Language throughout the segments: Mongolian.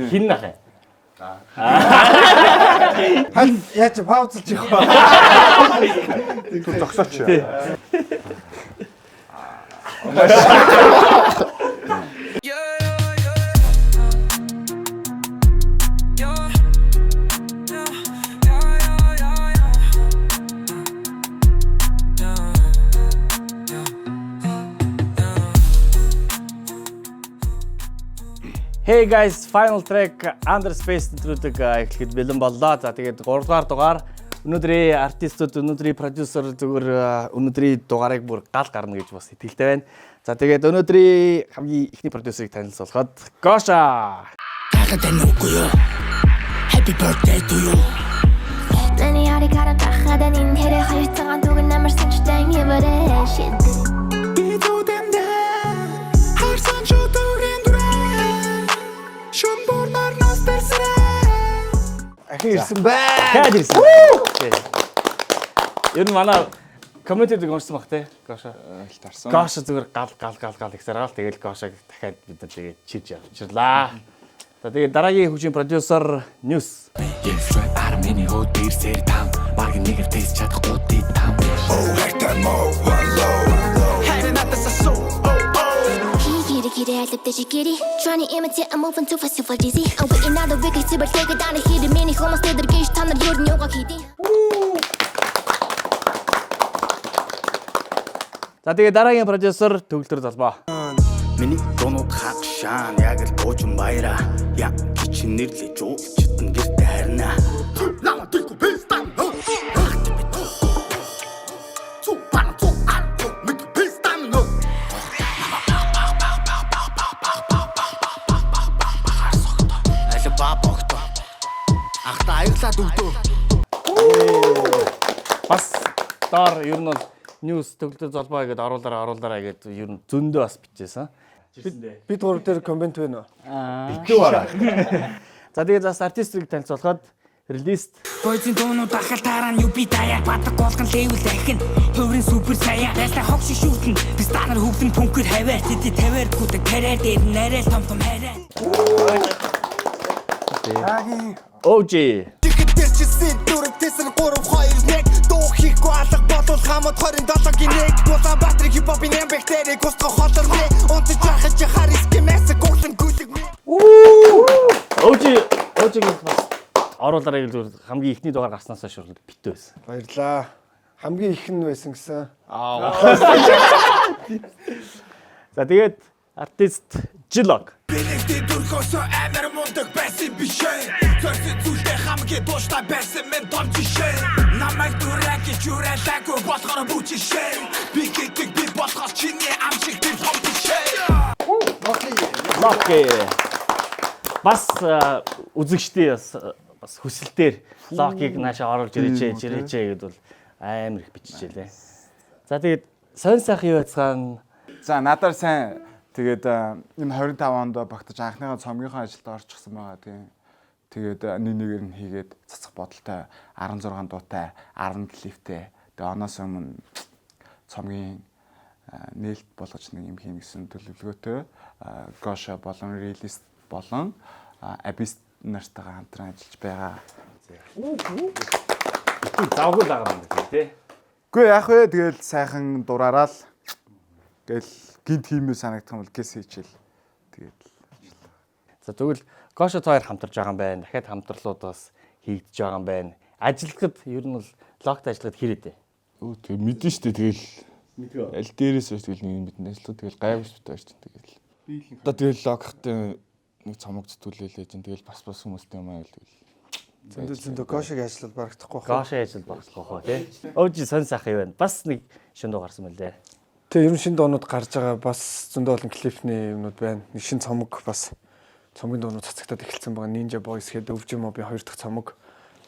Хин нахаа. Хань яаж паузлж явах. Түр зогсооч. Hey guys, final track Underspace нэвтрүүлэг эхлэхэд бэлэн боллоо. За тэгээд 3 дугаар дугаар өнөөдрийн артистууд, өнөөдрийн продюсер зөвхөн өнөөдрийн дугаарыг бүр гал гарна гэж бас итгэлтэй байна. За тэгээд өнөөдрийн хамгийн ихний продюсерыг танилцуулахад Гоша. Happy birthday to you. Nani hari karan tahadan in here hayatsan tugan namar sanjtang yebare shit. Ахин ирсэн бай. Яаж ирсэн? Ер нь манай комментиг уншсан баг те. Гоша Тарсан. Гоша зүгээр гал их сараал тэгэл Гошаг дахиад бид нар тэгээд чирж авчихлаа. За тэгээд дараагийн хүчийн продюсер News. Kiri alip deji kiri trying to imitate I'm moving too fast super dizzy I'm waiting out the wicked super take it down the hit the mini home stay the gauge tanner yorun yoga kidi. За тэгээд дараагийн продюсер Төгөлдөр Залбаа. Миний дунууд хагшаан яг л буужин баяра яг кичин нэрлэж уучлтан гэртэ харина. Лама тэрку пестан. Бас доор ер нь бол News Төгөлдөр Залбаа гэдээ оруулаараа гэдээ ер нь зөндөө бас бичсэн. Бид гурав дээр коммент байна уу? Битүү бараа. За тэгээд бас артистыг танилцуулахад релист Бойцын дуунууд ахал тараа нь юби даяа батг болгон левел дахин хуврын супер сая яста хог шишүүтэн пистанер хөвдөн пүнкер хаваа тэти тавиар гүдэг карьер дээр нарай том хараа. OG Тэсчсэн дүрэг тэсэр 3-2-1 дуу хийхгүй алга болвол хамт 27-гийн 1 Гусан батрик хипхопын бактерийг устгах холорны унтж яхаж хариск мэсэ гоглон гүлэг OG гэж бас оруулаарай гэж хамгийн ихний дугаар гарснаас хойш битүү байсан. Баярлаа. Хамгийн их нь байсан гэсэн. За тэгээд артист Жлог. Бэлэгтэй дүрхөөсөө амар мундаг байсан бишээ Цорсын зүйлдээ хамгийн дууштай байсан мен том жишээ Намайг дүрэг гэж юрэлээгүй болохоор бүжишээ Би гэдэг би болохоор чиний амшиг тэр том бишээ Локи. Бас үзэгчдээ бас хүсэлтээр Локиг нааша оруулж ирээч гэдээ бол амар их биччихлээ. За тэгээд сонь сайхан юу яцгаан. За надаар сайн тэгээд энэ 25 онд багтаж анхныхаа цомгийнхаа ажилд орчихсан байгаа тийм. Тэгээд нэгээр нь хийгээд цацах бодолтой 16 дуутай 10 клиптэй. Тэгээд оноос өмнө цомгийн нээлт болгож нэг юм хийнэ гэсэн төлөвлөгөөтэй Гоша болон релист болон Abyss нартайгаа хамтран ажиллаж байгаа. Завгүй байгаа юм тий. Үгүй яах вэ? Тэгэл сайхан дураараа л гэл гинт хиймээ санагдах юм бол гэс хийчихэл. Тэгээд За тэгвэл Гоша хоёр хамтарч байгаа юм байна. Дахиад хамтрлууд бас хийгдэж байгаа юм байна. Ажилтгад ер нь бол логтой ажиллахад хэрэдэ. Өө тэг мэдэн штэ тэгэл аль дээрээс байж тэгэл нэг мэдэн ажиллах тэгэл гайвч битээ шүү дээ тэгэл. Одоо тэгэл логтой нэг цомог зүтгүүлээлээ чинь тэгэл бас хүмүүстэй юм аа тэгэл. Зөндөө Гошиг ажиллал барагдахгүй хаа. Гоша ажил багсахгүй хаа тий. Өөж сонь сайхан юм байна. Бас нэг шин дуу гарсан мөлий. Тэгээ ер нь шин дуунууд гарч байгаа бас зөндөө олон клипний юмнууд байна. Нэг шин цомог бас цомгийн дуунууд цацагтаад эхэлсэн байгаа. Ninja Boys гэдэг өвжим мобийн 2 дахь цомог.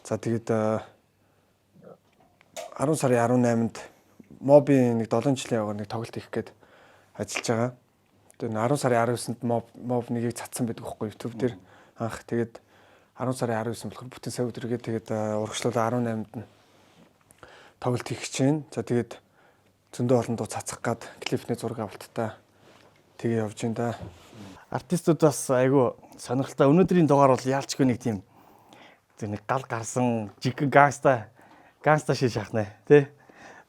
За тэгээд 10 сарын 18-нд мобийн нэг 7 жилийн яваа нэг тоглолт хийх гээд ажиллаж байгаа. Тэгээд 10 сарын 19-нд моб нэгийг цацсан байдаг байхгүй YouTube дээр анх. Тэгээд 10 сарын 19 болохоор бүтэн сая өдрөгээ тэгээд урагшлуулаа 18-нд нь тоглолт хийх гэж байна. За тэгээд зөндөө олон дуу цацах гад клипний зураг авалттай Тэгээ явж байна да. Артистууд бас айгүй сонирхолтой. Өнөөдрийн дугаар бол яалчгүй нэг тийм нэг гал гарсан жиг гангста шиш ахнаа тий.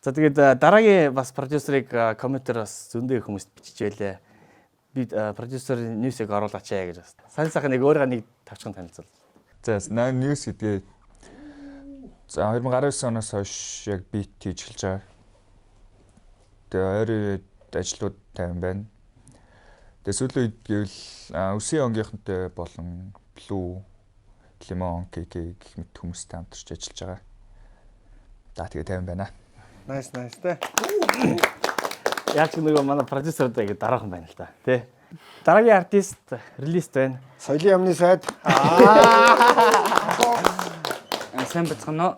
За тэгээд дараагийн бас продюсерыг комментээр бас зөндөө хүмүүст бичиж байлаа. Би продюсер ньюсыг оруулаач яа гэж бас. Сайн сайхан нэг өөрийнхөө нэг тавчхан танилцуул. За ньюс гэдэг. За 2019 оноос хойш яг бит хийж эхэлж байгаа. Тэгээ ойрын ажлууд тайван байна. Тэгээ сүүлийн үед гэвэл Үсийн онгийнхантай болон Blue, Lemon, KK гэх мэт хүмүүстэй хамтарч ажиллаж байгаа. За тэгээ тайван байна. Nice тэ. Яг ч нөгөө манай продюсердаа ингэ дараахан байна л да. Тэ. Дараагийн артист релиз байна. Соёлын яамны сайд. Сайн бацгано.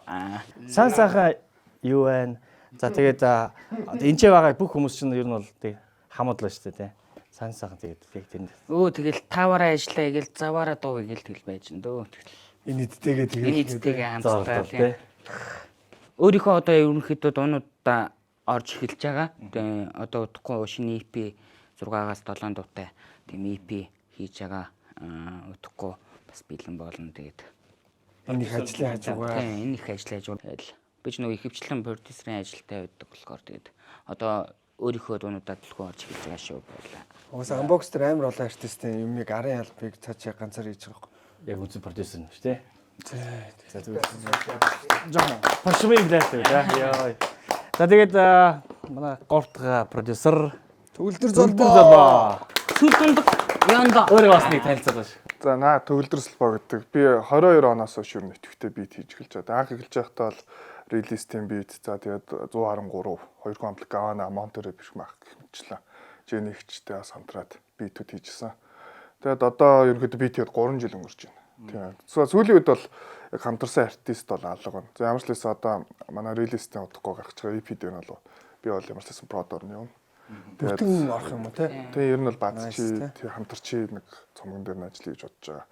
Сайн сайхан юу байна? За тэгээд энэ ч байгаа бүх хүмүүс чинь ер нь бол тэг хамаадлаа шүү дээ тий. Сайн сайхан тэгээд яг тэр. Тэгэл таваараа ажиллаа гээл заваараа дуу гээл тэгэл байж н дөө. Энэ эдтэйгээ тэгээд Нийттэйгээ хамтдаа тий. Өөрийнхөө одоо ерөнхийдөө дуунуудаа орж эхэлж байгаа. Тэгээ одоо удахгүй шинэ EP 6-аас 7 дуутай тийм EP хийж байгаа. Удахгүй бас бэлэн болно тэгээд. энэ их ажлын хажуугаар. Тийм энэ их ажлын хажуугаар. Би ч нөгөө ихэвчлэн продюсерийн ажилтай байдаг болохоор тэгээд одоо өөрийнхөө дуунуудаа төлхөө орж эхэлж байгаа шүү байлаа. Угсаа Unboxer амар олон артистийн юмыг арын албыг цаашаа ганцаар хийж байгаа юм. Яг үнэн продюсер нь шүү дээ. За тэгээд жоо пашмыг дээтэй яа. За тэгээд манай говтга продюсер Төгөлдөр Золбоо. Сүлдэнд янда Өөрөө бас нэг танилцуулж байна. За наа Төгөлдөр Золбоо гэдэг. Би 22 оноос хойш юу нэтгэвтэй бит хийж эхэлж байгаа. Анх эхэлж байхдаа бол релиз тим бит. За тэгээд 113 2 комплект Гавана Монтеро биш мах гэх мэтлээ. Женигчтэй бас хамтраад битүүд хийжсэн. Тэгээд одоо ерөнхийдөө би тэгээд 3 жил өнгөрч байна. Тийм. Сүүлийн үед бол яг хамтарсан артист бол алга байна. За ямар ч лээс одоо манай релизтэй удахгүй гарч байгаа EP дээр бол би бол ямар ч лээс продор нь юм. бүтэн орох юм уу те? Тэгээ ер нь бол бац чи хамтарчи нэг цомгон дээр нь ажиллая гэж бодож байгаа.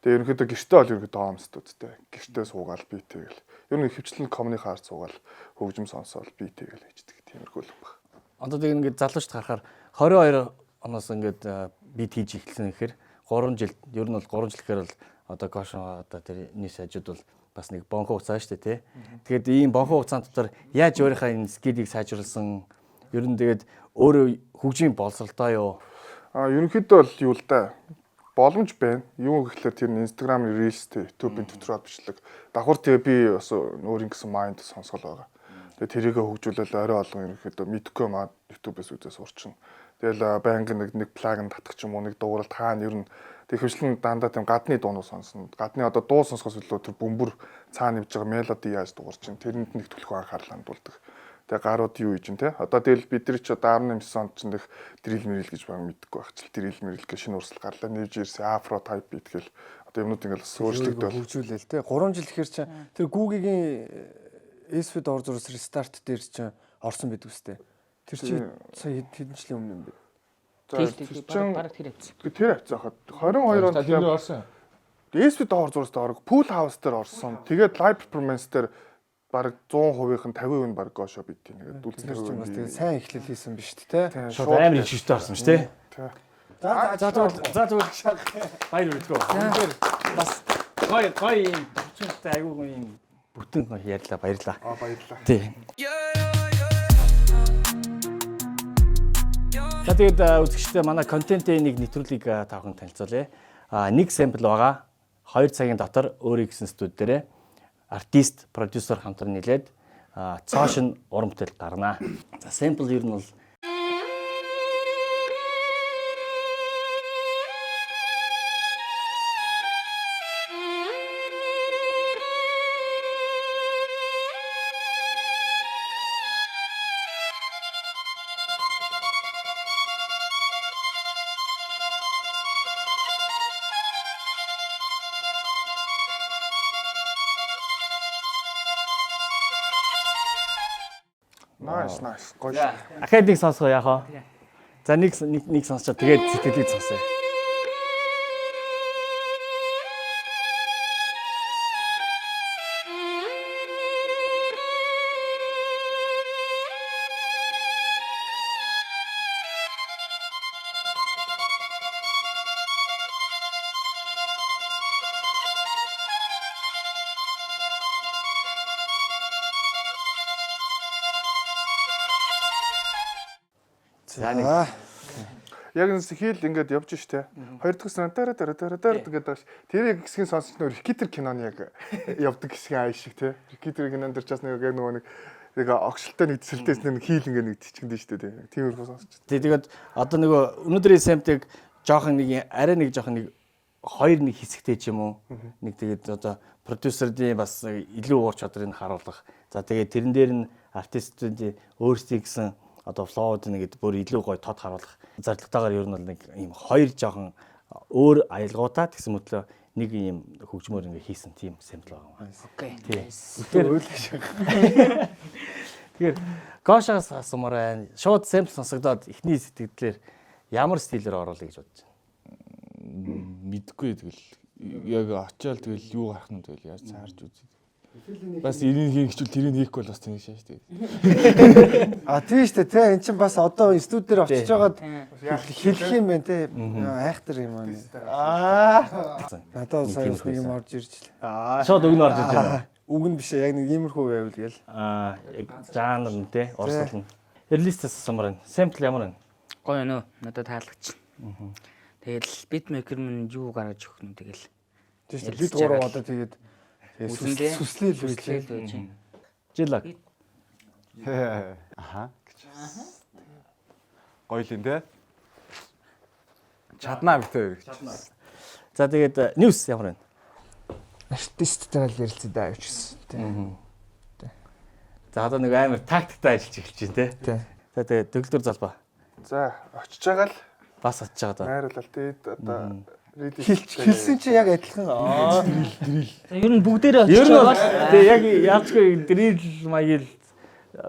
Тэгээ ерөнхийдөө гэртээ бол ерөнхийдөө хоомстуудтэй. Гэртээ суугаал би тэгэл. Ер нь хөвчлэн комны хаар суугаал хөгжим сонсоол би тэгэл хийдэг. Тиймэрхүү юм байна. Одоо тэгээд ингээд залуучд харахаар 22 оноос ингээд бид хийж эхэлсэн гэхээр 3 жил ер нь бол 3 жил гэхээр бол одоо гошоо одоо тэр нийс ажууд бол бас нэг бонхоо хугацаа шүү дээ тий. Тэгээд ийм бонхоо хугацаанд дотор яаж өөрийнхөө энэ скиллийг сайжруулсан ер нь тэгээд өөрөө хөгжим боловсралтай юу? Ерөнхийдөө бол юу л да. Боломж байна. Юу гэхэлэр тэр Instagram Reels тэ YouTube-ийн төтрөөд бичлэг. Давхар тэгээ би бас өөрийн гэсэн майнд сонсгол байгаа. Тэгээ тэрийгэ хөгжүүлэл орой олгон ерөнхийдөө мэдхгүй маа YouTube-ээс үзээ сурчин. Тэгэл байнга нэг плагин татах ч юм уу нэг дуурал таана ер нь тэг хөвчлэн дандаа тийм гадны дуунууд сонсно. Гадны одоо дуу сонсохоос илүү тэр бөмбөр цаана явж байгаа мелоди яаж дуурч чинь тэрэнд нэг төлхөө анхаарал хандуулдаг. Тэгээ гарууд юу ийж тэ. Одоо тэгэл бид нар ч одоо 18 онд ч нэг дрил мэрил гэж баг мэдгүй байх чил дрил мэрил гэх шинэ урсгал гарлаа. Нewж ирсэн афро тайп бит гэл одоо юмнууд ингээл суурьшлагдвал хөгжүүлээл тэ. 3 жил гэхэр чинь тэр Google-ийн SFD ор зурс рестарт дээр чинь орсон байдаг үстэй. Тэр чинь сая хэдэн жилийн өмнө юм бэ? бараг тэр явц. Тэр авцсан хаад 22 онд тэр орсон. SFD ор зурстай орог Pool House дээр орсон. Тэгээд Live Performance дээр бараг 100%-ийн 50% нь бараг гошо бит тийм тэгээд үлдсэн чинь бас тэгээд сайн эхлэл хийсэн биз дээ тэ. Шууд амар их шиштэй орсон шүү дээ. За тэгвэл баяр хүргэв. Бас гоё юм төвчөнтэй айгүй юм бүтэн ярьлаа баярлаа. Баярлалаа. Тий. За тэгээд үзэгчдээ манай контентын нэг нэвтрүүлгийг тавхан танилцуулъя. Нэг сампл байгаа. 2 цагийн дотор өөрийн гэсэн студи дээр артист, продюсер хамтран нийлээд цоошин урамтай гарнаа. За сампл ер нь бол Nice. Гоё. ахаад нэг сонсгоо яах вэ? За нэг сонсчоо тэгээд сэтгэлийг сонсъё. За нэг Яг энэ хил ингээд явж штэ. Хоёр дахь сан дараа ингээд байгаа ш. Тэр яг хэсгийн сонсч нөр Рикитер киноны яг явдаг хэсгийн ай шиг те. Рикитер кинонд дэр ч бас нэг нөгөө нэг огшилтой нэг цэцэлтээс нэг хил ингээд нэг тичгэндэ штэ те. Тиймэрхүү сонсч. тэгээд одоо нөгөө өнөөдрийн самтыг жоохон нэг арай нэг жоохон нэг хоёр нэг хэсэгтэй ч юм уу. Нэг тэгээд одоо продюсердийн бас илүү уур чадрыг харуулах. За тэгээд тэрэн дээр нь артистуудын өөрсдийн гэсэн одоо флоуд нэгэд бүр илүү гоё тод харуулах зардалтайгаар ер нь бол нэг ийм хоёр жоохон өөр аялгуудаа тэгсэн мэтлээ нэг ийм хөгжмөр ингээ хийсэн тийм сампл байгаа юм. Окей. Тэгэхээр Гошагаас асуумаар байна. Шууд сампл сонсогдоод эхний сэтгэлдээр ямар стилээр оруулах гэж бодож байна? Мэдгүй тэгэл яг очиод тэгэл юу гарах нь тэгэл яаж цаарж үзье. Бас энийг хийхчүүл тэрийг хийхгүй бол бас тийм шааш тэгээд. Тийм шүү дээ те. Эн чинь бас одоо студи дээр очиж байгаад хэлэх юм байна те. Айхтар юм аа. Надад сайн юм орж ирж л. Шууд өгнө орж ирж байна. Үг нь биш яг нэг иймэрхүү байвал гээл. Яг жанр нь те орсол нь. Релизээс асуумаар байна. Сампл ямар байна? Гоё нөө надад таалагдчих. Тэгэл битмейкер минь юу гаргаж өгөх нь тэгэл. Тийм шүү дээ. Бид гурав одоо тэгээд сүслээл байж. Жилаг. Аха. Гоё л юм те. Чаднаа битээ гэж. За тэгээд ньюс ямар байна? Артисттай л ярилцсан даа гэж хэлсэн. За одоо нэг амар тактиктай ажиллаж эхэлж байна те. За тэгээд төгөлдөр залбаа. За очиж байгаа л Бас очиж байгаа даа. найруулал тэгээд одоо хэлсэн чи яг адилхан. Ер нь бүгдээрээ Ер очиж нь байгаа. тэг яг яачгүй дрил маяг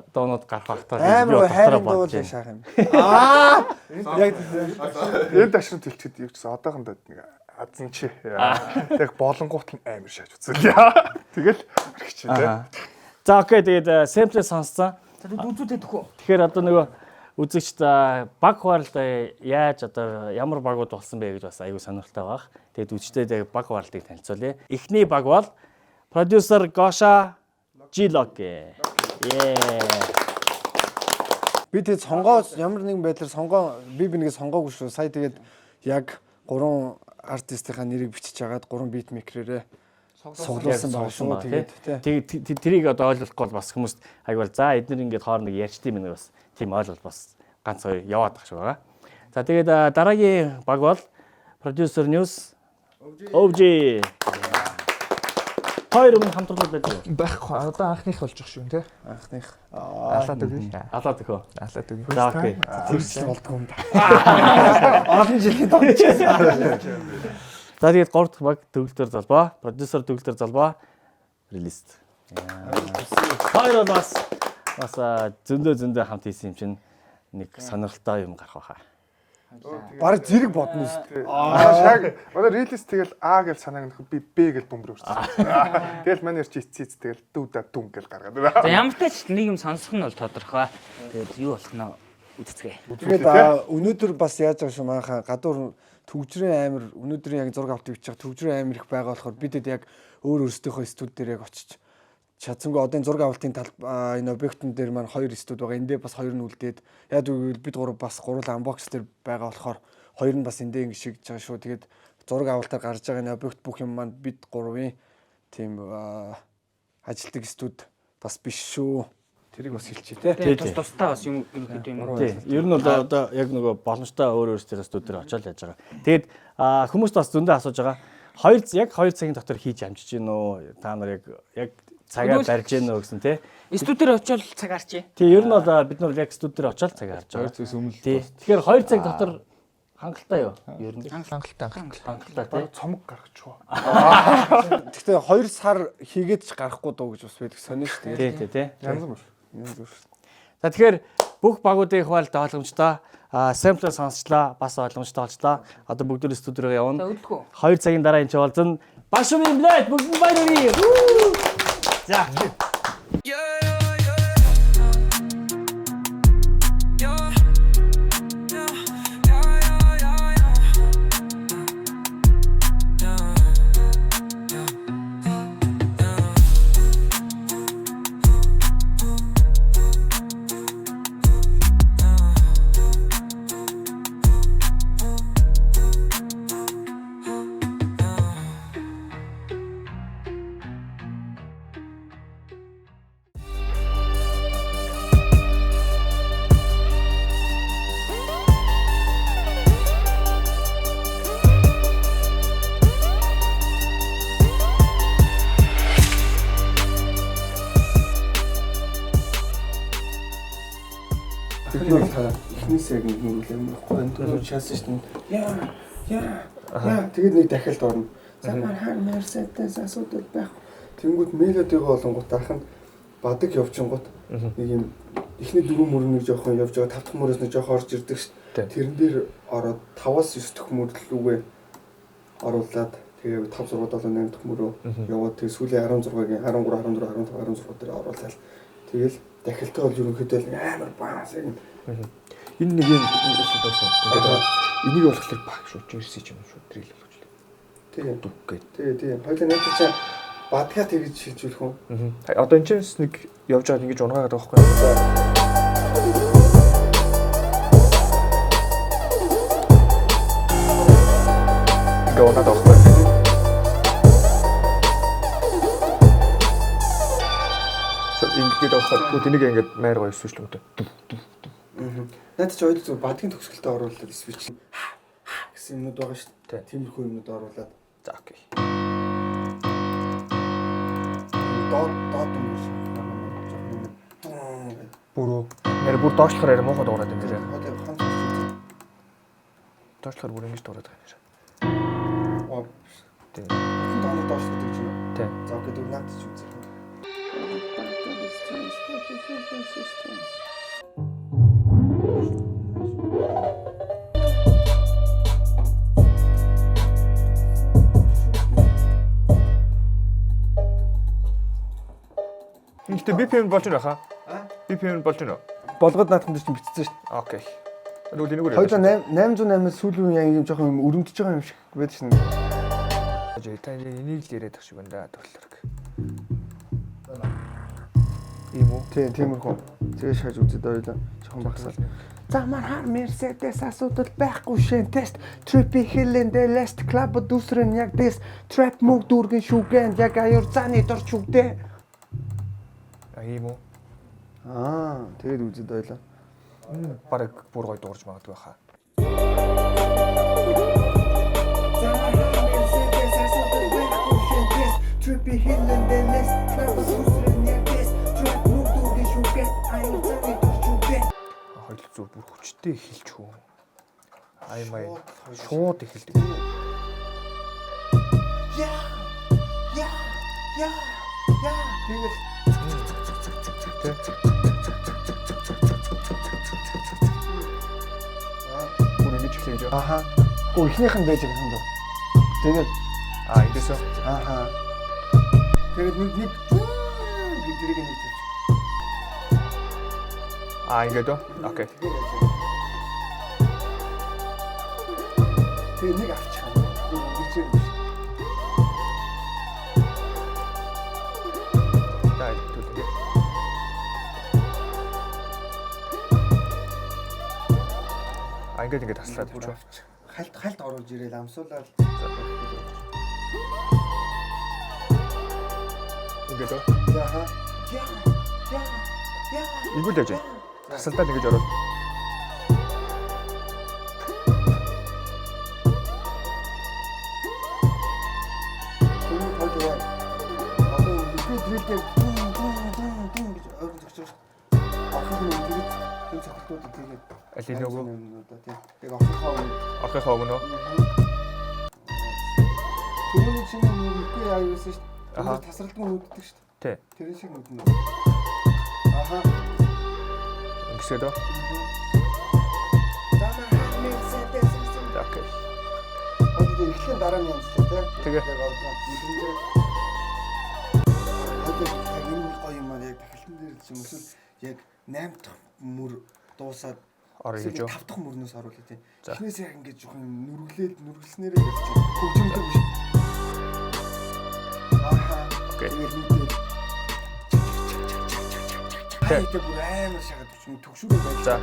доонод гарах багтаа Амар хайрын дуул шаах юм. Яг энэ ташрын тэлчэд юу гэсэн одоохондоо нэг азан чи. Яг болонгуут нь амар шааж үзэл. Тэгэл орчих чи те. За окей тэгээд сэмплээ сонсцсон. Үзүүдэд төхөө. Тэгэхээр одоо нөгөө үзэгчд баг хуваалд яаж одоо ямар багууд болсон бэ гэж бас аягүй сонирхолтой баг. Тэгээд үзэгчдэд баг хуваалдыг танилцуулъя. Эхний баг бол продюсер Гоша Жилок. би тэгээд сонгоо ямар нэгэн байдлаар сонгоо би нэгээ сонгоогүй шүү. Сая тэгээд яг 3 артистийнхаа нэрийг бичиж агаад 3 битмейкерээрээ соглуулсан байгаа шүү. Тэгээд тэрийг одоо ойлгохгүй бол бас хүмүүст аягүй за эдгээр ингээд хоорондоо ярьчдээ мэнэ бас тийм ойлголт бас ганц хоёр яваад тах шиг байгаа. За тэгээд дараагийн баг бол продюсер News OG. Хоёр өмнө хамтруулаад байдаг. Байхгүй. Одоо анхных болж байгаа шүү те. анхных Алаад өгье. Алаад өгөө. Алаад өгье. За окей. зэрэгч болдгоо юм да. Олон жилийн дончсон. За тэгээд 3 дахь баг төгөлдөр залбаа. Продюсер төгөлдөр залбаа. Релиз. Хоёр бол бас зөндөө хамт хийсэн юм чинь нэг сонирхолтой юм гарах байхаа. Бараг зэрэг бодно шүү дээ. Шаг одоо релиз тэгэл А гэж санааг нөхөд би Б гэж бөмбөр өрсөн. Тэгэл манер чи эцэц тэгэл дүүдэ дүн гэж гаргаад. За ямар ч тач нэг юм сонсох нь бол тодорхой. Тэгээд юу болох нь үзцгээ. Тэгээд өнөөдөр бас яаж байгаа шүү манайхаа гадуур төгжрийн амир өнөөдрийн яг зураг авт хийчих төгжрийн амир их байгаа болохоор бидэд яг өөр өөрсдийнхөө студи дээр яг очиж чадсангүй одоо энэ зураг авалтын тал энэ объектын дээр маань 2 студи байгаа. Эндээ бас 2 нь үлдээд яг бид гурав бас гурван анбокс дээр байгаа болохоор 2 нь бас эндээ ингэ шигдэж байгаа шүү. Тэгээд зураг авалтаар гарч байгаа энэ объект бүх юм маань бид гурвын тийм ажилтг студи бас биш шүү. Тэрийг бас хэлчихье те. Тэгээд тусдаа бас юм гэдэг юм уу? Тийм. Ер нь бол одоо яг нөгөө боломжтой өөр өөрсдөө студиэр очиод яаж байгаа. Тэгээд хүмүүст бас зөндөө асууж байгаа. Яг 2 цагийн дотор хийж амжиж гин үү? Та нар яг цагаа барьж гин үү гэсэн те. Студиэр очиод цаг харчээ. Тийм. Ер нь бол бид нар яг студиэр очиод цаг харж байгаа. 2 цагаас өмнө. Тийм. Тэгэхээр 2 цаг дотор хангалттай юу? Ер нь Хангалттай. хангалттай тий. Цомог гаргачихв. Гэхдээ 2 сар хийгээд ч гарахгүй дуу гэж бас байдаг сонио шүү дээ. Тий. Янз бүр. За тэгэхээр бүх багуудын хуваалт ойлгомжтой сэмплээ сонсчлаа, бас ойлгомжтой болчлаа. Одоо бүгд студиороо явна. 2 цагийн дараа энэ ч уулзна. Башумын блэд бүгд баярыг. За. Тэгэхээр та эхнээсээ яг нүрүүлээ юм баггүй. Энэ чаасан шүү дээ. Яа. Тэгээд нэг дахиад орно. Замаар хаан Мерседес асуудал байх. Тэнгүүд мелодиго болонгууд ахын бадаг явчихгууд нэг юм эхний 4 мөрөнийг жоохон явж байгаа 5 дахь мөрөөс нь жоохон орж ирдэг шүү дээ. Тэрэн дээр ороод 5-аас 9 дахь мөрлүүгээ оруулаад тэгээ 5 6 7 8 дахь мөрөө яваад тэгээ сүүлийн 16-гийн 13 14 15 16 дээр оруулаад тэгэл дахилтаа бол ерөнхийдөө амар баанс яг энэ нэг юм байсан. Энийг болохоор баг шууд ирсэн юм шүү. Тэрийг л болгож. Тэгээ дүг гээд. Тэгээ хоёул нэг чинь бадгаа тэгж шилжүүлэх үү? Одоо энэ ч нэг явж байгаад ингэж унгаагаад байгаа байхгүй юу? Гонад авах. Ингээд авах. Тэнийг ингээд майр гоё эсвэл юм даа. Наад чи ойлж зөв бадгийн төгсгөлтөд оруулаад switch гэсэн юмнууд байгаа шүү дээ. Тиймэрхүү юмнууд оруулаад. За окей. Доод бүрөө. Нэр бүр доошлохоор арай муухай дуурайд юм даа. Доошлохоор бүр ингэж дуурайд байгаа юм. Тийм. Таны доошлох гэж байна. Тийм. За окей дүү наад чи үзэх. Гэтэ BPM болж байна хаа? BPM болж байна уу? Болгоод наадхан дээр чинь битсэн шүү дээ. Окей. Тэгвэл энийг үү? 808-аас сүүлийн яг юм жоохон өрөмдөж байгаа юм шиг байдаг шнэ. Та энийг л яриад ах шиг байна да төрлөрг. Ийм үү? Тиймэрхүү. Тэгээ шааж үзээд ойлоо. Жоохон багсаал. Замаар хаар Mercedes асуудал байхгүй шин тест. Trippy Hill-эн Last Club дүүсрэн яг дэс. Trap мөг дүүргэн шүгэн яг аюур цааны дор шүгдэ. Ийм үү? Тэгээд үзээд ойлоо. Бараг бүр гоё дуурж магадгүй хаа. Trippy Hill-эн Last Club дүүсрэн яг дэс. Trap мөг дүүргэн шүгэн аюур цааны дор шүгдэ. Хоёул зүг бүр хүчтэй эхэлж хөө. Аймаа шууд эхэлдэг. Тэгэл бүр ингэж эхлэж байгаа. Аха. Гоо ихнийх нь байж байгаа юм даа. Тэгээд эндээс үү? Аха. Тэгээд нэг гэдэрэг нэг тавьчих. Ингээд үү? Окей. Тэгээд нэг авчих юм. Бичээ биш. Дай түлхээ. Ингээд таслаад авчих. Халт оруулж ирээл амсуулаад. Ингээд үү? Яха. Игүүл яж. Тасалдаа нэгэж ороод. Алин нөгөө яг орхихоо өгнө. Түүний чинь үгүй аюулсан шүү дээ. Тасралтгүй үүддэг шүү дээ. Тэр шиг үүднэ. Аха. Ингэсэд үү? Окей. Одоо эхлэн дараа нь янзлаа тийм. Тэгээ. Яг ордог. Одоо энэ гоё юм аа яг тахилтан дээр ч юм эсвэл яг 8 дахь мөр дуусаад орё гэж юу? 5 дахь мөрнөөс оруулаа тийм. Эхнээс яг ингэж жоохон нүргэлснээрээ явчих. Хөгжимтэй биш. Аха. Окей. Тэгээд бүр амар шагаад төгшүүрээ байж. За.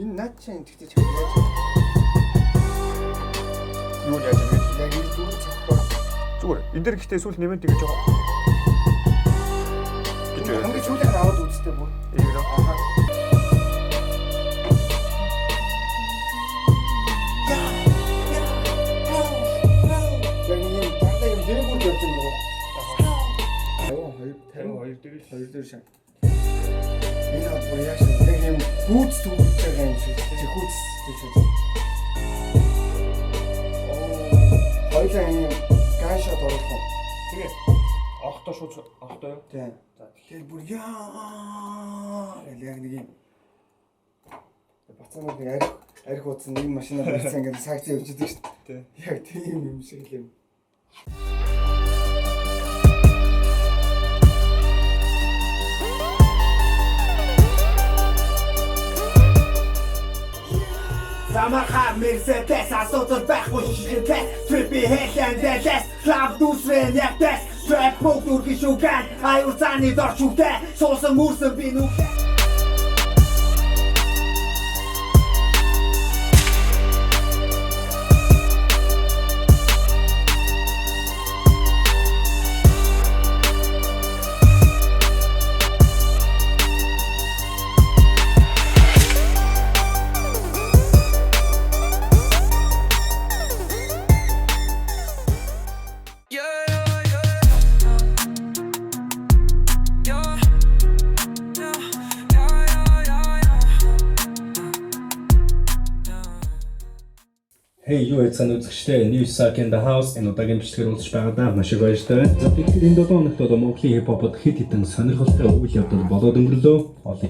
Энэ наад чинь тэгтээ яаж юу яаж юм бэ? яг энэ зүгээр. Энд дэр гэхдээ эсвэл нэмээд тэгж байгаа. Гэж үү? хамгийн сүүлээр аваад үзтээ бүр. Ийм үү? Аха. Яг юм даа юм дэрэг шээ. Энэ бүр яг юм гүйц төгөлж байгаа юм шиг. Гүйц шүү. Хоёлаа юм ганшаа дөрөх юм. Тэгээ огтоо шууд огтоо юу? Тийм. За тэгэхээр бүр яа яг нэг юм бацаанууд нэг арх уудсан нэг машинаар барьсан ингээд сагцсан явчихдаг шүү дээ. Яг тийм юм шиг л юм. Замарха Мерседес асуудал байхгүй ширэхтэй Трипи хэлэн дэлэс Клаб дүүсрэн ягдэс Трэп бүгдүр гişүгэн Аюур цааны дорчүгтэй Суусан мөрсөн би нүхтэй Hey, юу яцхан үзэгчтэй New Suck in the House энэ удаагийн бичлэгээр уулзч байгаадаа маш их баяртай байна. За тэгэхээр энэ 7 хоногт одоо Монголын хип-хопод хэд хэдэн сонирхолтой үйл явдал болоод өнгөрлөө. Олъё.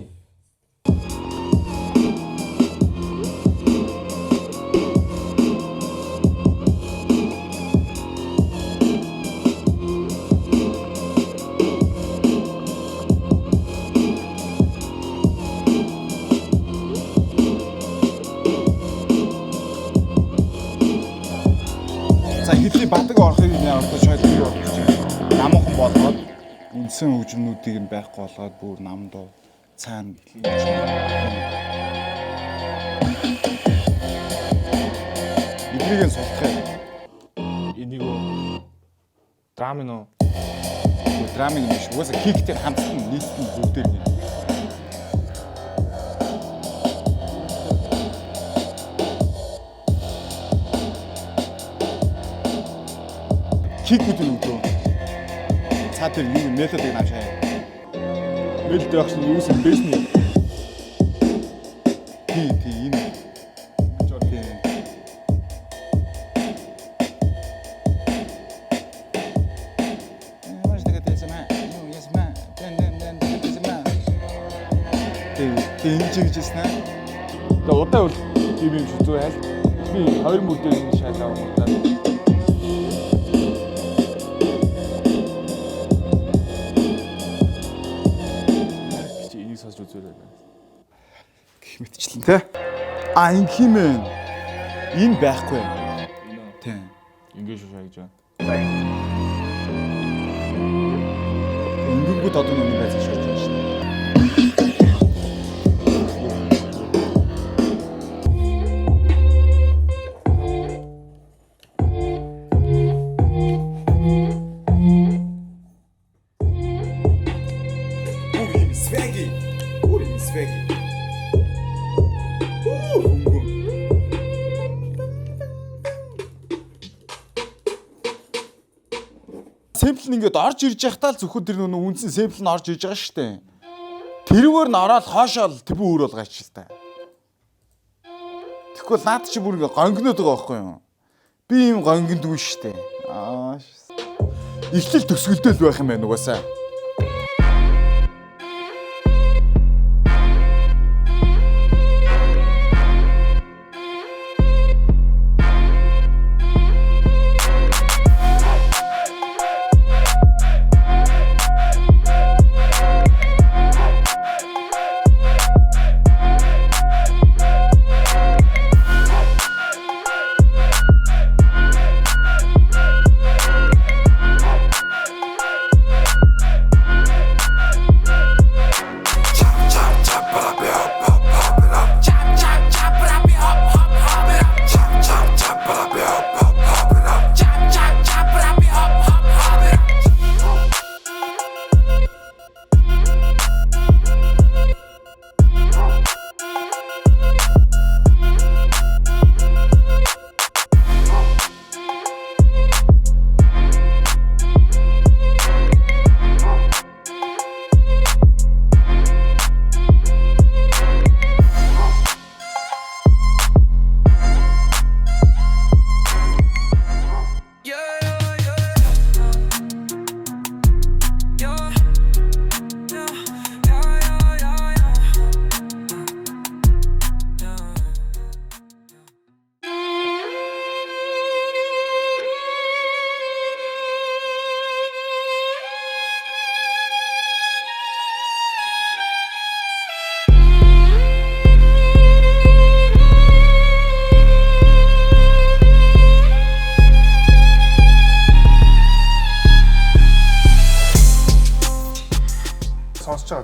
Бадаг орохыг яавал шойд юу намхан болгоод үндсэн хөгжмнүүдийг нь байхгүй болгоод бүр намдуу цаана энийг нь султах юм. Энийг драм нь драм нь биш угаасаа киктэй хамтсан нийтэн бүгдээр юм. Кикүүд нь өгдөө. Цаа тэр юу методыг авчаа. мэлд явах нь юусэн бэсний. Тийм. Жоо. Маш тэгээд тэсмэ. Юу ясмэ. Тэсмэ. Тийм чигжсэн. Тэгээ удаа бол тийм юм шүү дээ. Би 20 мөрдөө ингэ шалаа удаа. Гэх мэтчлэн тий. А энэ химэн. Энэ байхгүй. Тий. Ингээ шүү шааж байна. Өнгөнгөд одоо нэг байц шааж байна шүү. Сэмпл нь ингээд орж ирж байхдаа л зөвхөн тэр нөө үнсэн сэмпл нь орж ирж байгаа шүү дээ. Тэрүүгээр нь ороод хоошоол тэбүү өөр болгооч л та. Тэгэхгүй наад чи бүр ингээд гонгноод байгаа байхгүй юу? Би юм гонгонд үү шүү дээ. Эхлэл төсгөлдөө л байх юм байна угаасаа.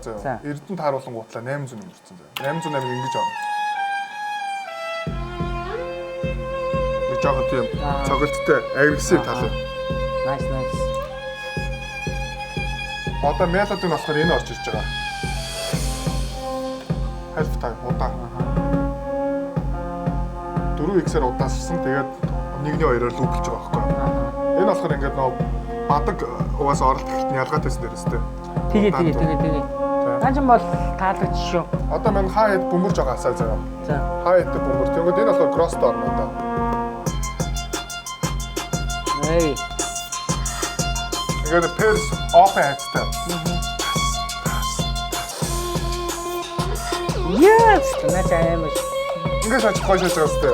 заяа. Эрдэнэт харуулсан гутлаа 800 өнгөрцөн заяа. 808 ингэж авна. Нэг жоохон тийм цогцолттой агрессив тал. Nice. Одоо мелодин болохоор энэ орж ирж байгаа. Half time удаа. 4x-ээр удаассан. Тэгээд 1-2-оор лупэлж байгаа байхгүй. Энэ болохоор ингээд нөө бадаг угаас оролт эхэлт нь ялгаатай дээрээс тээ. Тэгээ. Ганц бол таалагдчих шүү. Одоо мань хаа хэд бөмбөрж байгаа асаа заяа. За. Хаа хэд бөмбөр. Тэгвэл энэ болохоор кросс орно одоо. Эй. Ингээд перс оф хайцтай. Yes, наач аямш. Ингээд шаач гоё шаач байгаастай.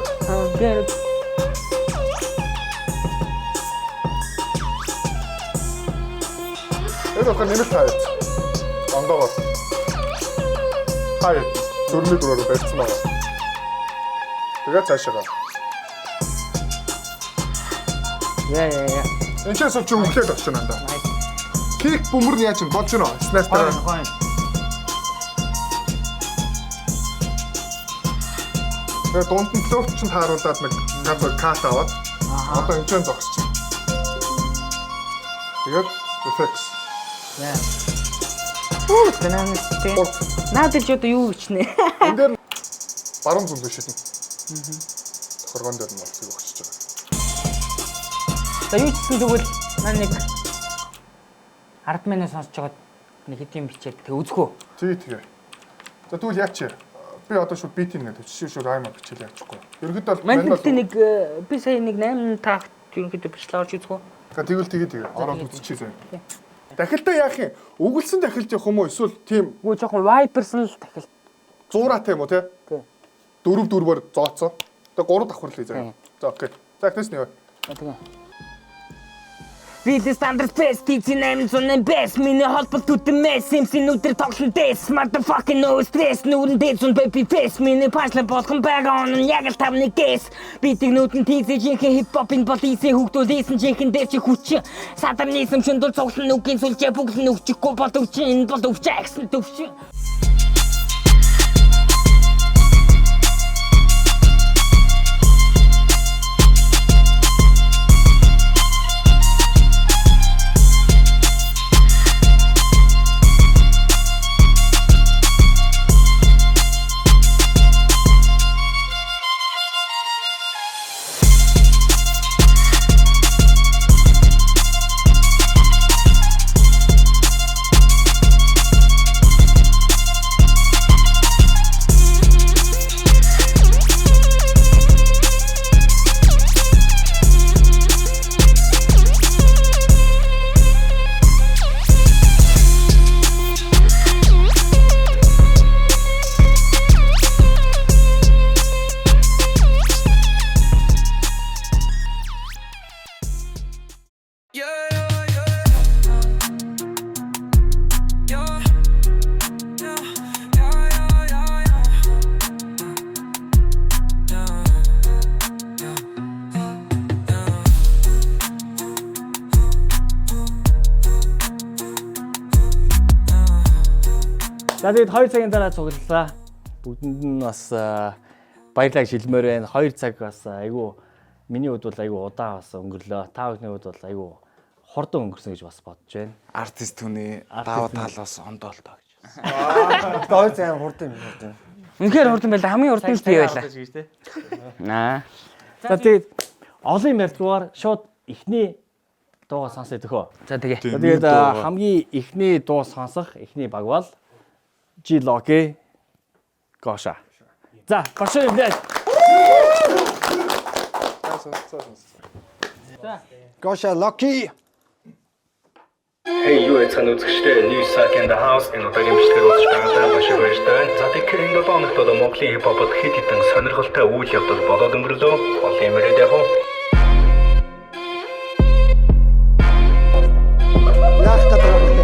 Гэр. Энэ болохоор нэмэлт хайц. Ондоогоор. Хайц. Дөрмөд дөрөөр барьсан байгаа. Тэгээд цаашаа. Яа. Энд ч ч өглөөд очно надаа. Кик бөмбөр нь яаж юм болж гэнэ? Снайпер. Тэгээд дунд нь флоп ч тааруулаад нэг газар кат аваад одоо энэ ч зогсчих. Тэгээд effects. Яа. Тэнэ. Надад ч одоо юу гिचнэ. Энд дээр баруун зүг биш шидэн. Тохиргоон дээр нь болцыг өгчөж байгаа. За юу ч гэсэн тэгвэл маань нэг 10 минут сонсож байгаа нэг хэдийн бичээд тэг үзгөө. Тэгээ. За тэгвэл яач би одоо шууд бит ингээд өчшөө раймаа бичээл явчихгүй. Ерөнхийдөө бол мань нэг би сая нэг 8 тагт ерөнхийдөө бичлээ орж үзгөө. Тэгээ ороод үзчихээ заяа. Дахилтаа яах юм? Өгүүлсэн дахилт явах юм уу? Эсвэл тийм үгүй жоохон вайперсэн л дахилт. Зуураатай юм уу те? Тий. 4-4-оор зооцоо. Тэгээ 3 давхарлаа заяа. За окей. За ихнээс нэ. Тэгээ. Види стандарт бест тици нэмсэн бест миний холболт үтмэс симсин өдр тоглон дэс motherfucking no stress нүрэн дэсэн baby face миний пашлан болгон байгаа он яг л тавны гэс битиг нүдэн тизэ жинхэнэ хипхопын бодиси хөгдүүлсэн жинхэнэ дээр чи хүч сатанизм шөндөл цоглон нүгийн сүлжээ бүгд нь өвчихгүй боловч энэ бол өвчэгсэн төвч. За тэгээд 2 цагийн дараа цуглалаа. Бүгдэнд нь бас баярлалаа шилмээр байна. 2 цаг бас айгүй миний хувьд бол айгүй удаан бас өнгөрлөө. Та бүхний хувьд бол айгүй хурдан өнгөрсөн гэж бас бодож байна. Артист хүний даваа талаас ондоолтоо гэж. 2 цаг хурдан юм. Үнэхээр хурдан байла. Хамгийн хурдан л би байлаа. Аа. За тэгээд олон юм ярьдгаар шууд эхний дуугаа сонсоод өгөө. За тэгээ. Тэгээд хамгийн эхний дуу сонсох эхний баг бол G-Lock Gosha. За, Gosha блядь. Gosha Lucky. Hey, юу яцхан үзэгчтэй New Sack in the House энэ удаагийн бичлэгээр үзэж байгаадаа маш их баяртай. За тэгэхээр энэ 7 хоногт одоо Монголын хипхопод хэд хэдэн сонирхолтой үйл явдал болоод өнгөрлөө. Олон юм яриад явах. Яах гэдэг вэ?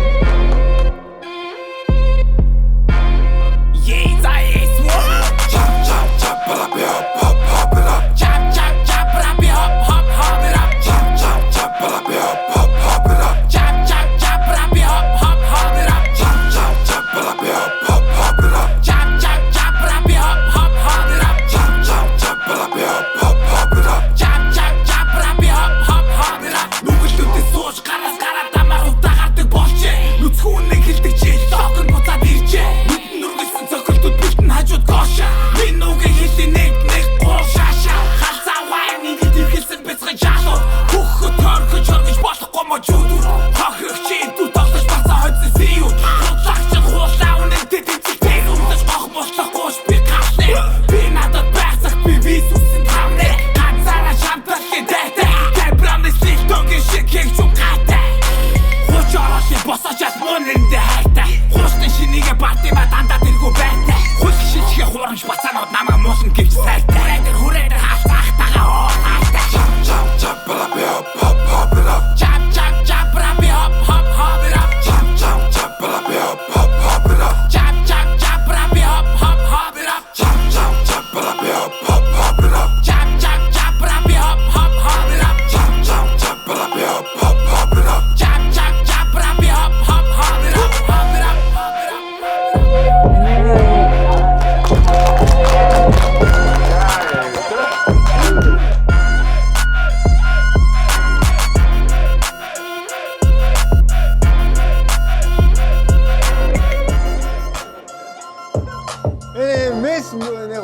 Оранж бацаанууд намайг муулна гэвч сайтай. Райдер хүрээдэр хаалцах тагаа оо хаалтай. Chop chop rap hop hop hop it up. Chop chop chop rap hop hop hop it up. Chop chop chop rap hop hop hop it up. Chop chop chop rap hop hop hop it up. Chop chop chop rap hop hop hop it up. Chop chop chop rap hop hop hop it up. Chop chop chop rap hop hop hop it up. Chop chop chop rap hop hop hop it up. Hop it up. Месс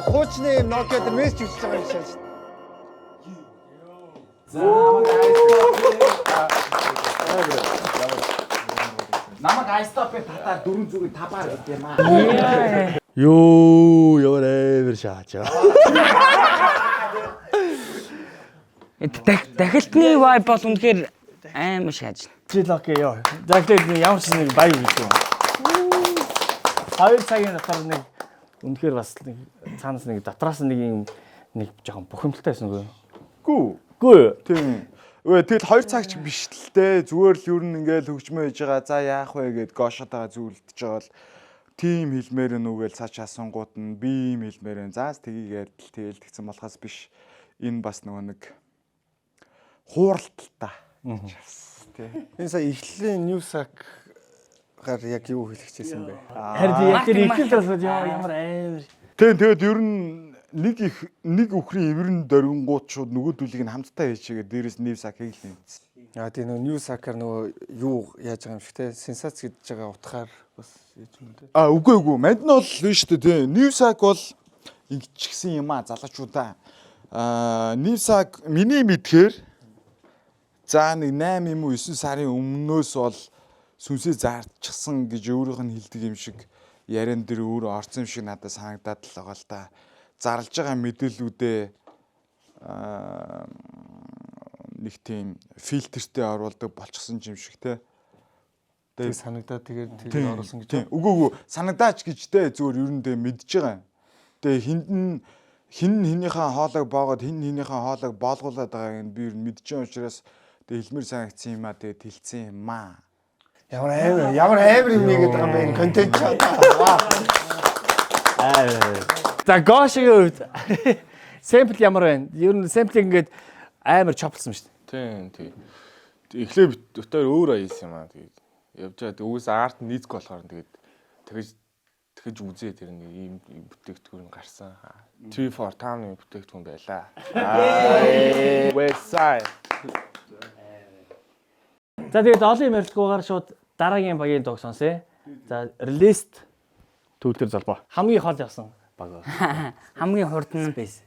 хуучны Nokia дээр мессеж үсэж байгаа юм шиг. Намайг айстопыг татаад 4 зүгийг табаар гэдэг юм аа. Юу ямар амар шаачаа. Дахилтны vibe бол үнэхээр амар шааж. Трилоки ёо. Дахилт ямар ч нэг баян юм шүү. 2 цагийн дотор нэг үнэхээр бас нэг цаанаас нэг дотроос нэг жоохон бухимдалтай байсан үгүй. Гүү. Тийм. Тэгэл 2 цагч биш л дээ. Зүгээр л юу н ингээл хөгжмөө хийж байгаа. За яах вэ гэд гошоод байгаа зүйлдэж байгаа бол тим хэлмээр нүгээл цааш асуунгууд нь би юм хэлмээр энэ заас тгийгээд тэгэл тэгсэн болохоос биш. Энэ бас нөгөө нэг хууралталтай. Тий. Энэ сая эхлэлийн Newsack гар яг юу хэлчихсэн бэ? Харин яг тэр ихэл талаас ямар амар. Тэгээд ер нь нэг өхрийн эвэрн дөрөнгууд шууд нөгөөдүүлийг нь хамтдаа хийчихээ дээрээс Newsack хийлээ. Тийм нөгөө Newsack-аар нөгөө юу яаж байгаа юм шиг те сенсац гэж байгаа утгаар бас яаж юм те. Үгүй манд нь бол биш шүү дээ. Newsack бол ингэчихсэн юм залуучуудаа. Newsack миний мэдхээр за нэг 8 юм уу 9 сарын өмнөөс бол сүнсээ заардчихсан гэж өөрийнх нь хэлдэг юм шиг яриан дээр өөр орцсон юм шиг надад санагдаад л байгаа л та. Зарлж байгаа мэдээллүүдээ нэг тийм фильтртэй оруулдаг болчихсон юм шиг те. Тэгээд санагдаад тэгээд оруулсан гэж. Үгүй санагдаач гэж те зүгээр ерөндөө мэдж байгаа. Тэгээд хиннийхээ хоолойг боогод хиннийхээ хоолойг боолгуулад байгааг нь би ер нь мэдж байгаа учраас тэгээд хэлмэр санагдсан юм аа тэгээд хэлсэн юм аа. Ямар амар юм нэгэд байгаа юм бэ энэ контент чад. За гошигийн үед sample ямар байна? Ер нь sample ингээд амар чоплсон шүү дээ. Тийм. Эхлээ дотор өөр аяасан юм аа. Тэгээд явж байгаа. Үгүйс арт нийцэх болохоор тэгээд тэгэж үзээ тэр нэг ийм бүтээгдэхүүн гарсан. 3-4 бүтээгдэхүүн байлаа. West Side. За тэгээд олон юм ярилцлагуугаар шууд дараагийн багийн дуу сонсъё. За released төвлөр залбаа. Хамгийн хол явсан баг. Хамгийн хурд нь Space.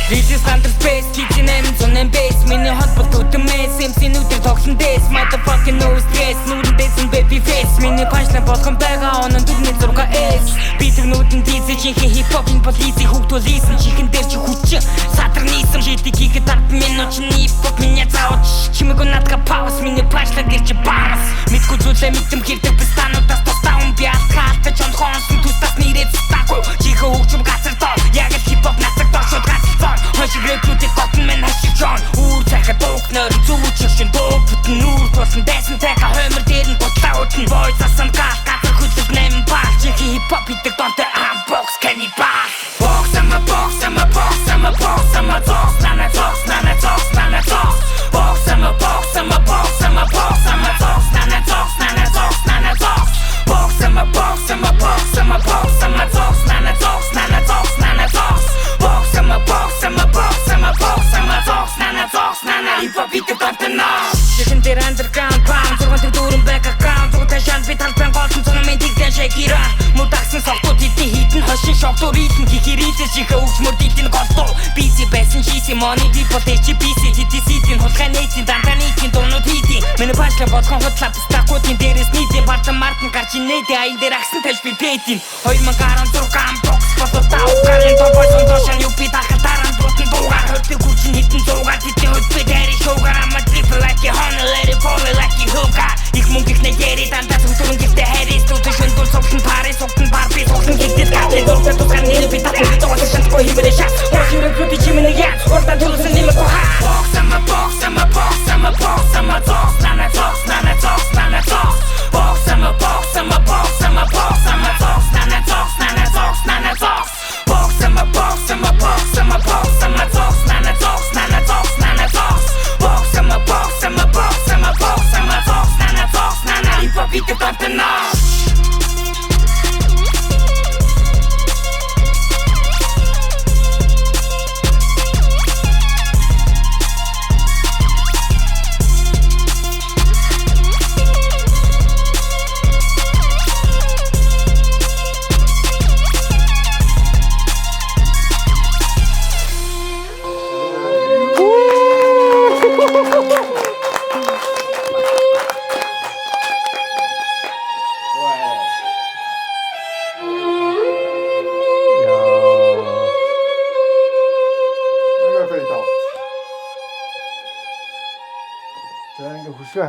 This is under space, kitchen and on and base. Миний холбот үтмээс, MC нүдэр тоглон дэс. Motherfucking no stress, нүрэн дэсэн baby face. Миний punchline болгон байгаа, онон дүрний 6S. Би тэр нүдэн дизэжинхээ хип-хопын полицийг хөгтүүлсэн. Чихэн дээр чи хүчин, садар нийсэн. Шийдийг хийхэд 10 минут чи хип-хоп меня заавч. Чимээг надга пауз, миний punchline дээр чи барс. Мэдгүй зүйлээ мэдэн хэрдэг бистануудаас тустаун би алхаалтай чонд хонсон тустас нэрээ цутаагүй. Чихээ хөгжим газар доо, яг л хип-хоп нацаг доо гацсан. Хашиг рэпүүдийг готн мен хашиг жон. Үүр цахад дуухнаар зүүчих шин дуу бүтэн нүүр тусан дайсан цайха хоймор дээр нь бутлаа утэн. Boys асан гал газар хөдлөг 8 баг. Чихээ хип-хоп хийдэг донтой unbox cannibal. Box ama box ama box ama box ama box nana box nana box nana box. Box ama box ama box ama box ama box nana box nana box nana box. Box ama box ama box ama box ama box nana box nana box nana box. Box ama box ama box ama box ama box nana box nana hip hop хийдэг донтой наа. Чихэн дээр underground pound зурган тэр дүүрэн back account фэшн би талбай голсон цомын тэгдэн шакира мудагсан согтууд эдний хитэн хошин шогтуу ритм хихирийтэй чихэ өгчмөр дитэн голтуу биси байсан шиси мони people тэчи биси хитиситин хулгай нэтин дантанитин дуунууд хийдин миний пашла бодхон хутлаа пистакуудын дээрээс нийтийн бартан мартан гарч инээдэ аян дээр агсан таж би бэтин 2016 амбокс бото тау гарын топой сондошан юпи тахалтаран дутан дуугаар хөдөлг хүчин хитэн зуугаар тэтэн хөдбэ дайри шуугаар ама triple like a honey let it fall like a hookah их мөнгөх нэгэри дандаа зүгтөрөн гэлтэй харис түтэшэн дүүл согтон парис согтон барби согтон гэлтэй гатлээ дөрвөө тусгар нэр би татах тоос шантко хибэрэ шат хоширэн хөти чимэн яа уртан төлсөн нэм тоха box ama box ama box ama box ama toss nana toss nana toss nana toss box ama box ama box ama box ama toss nana toss nana toss nana toss box ama box ama box ama box ama toss nana toss nana toss nana toss box ama box ama box ama box ama toss nana toss nana ipapite tantana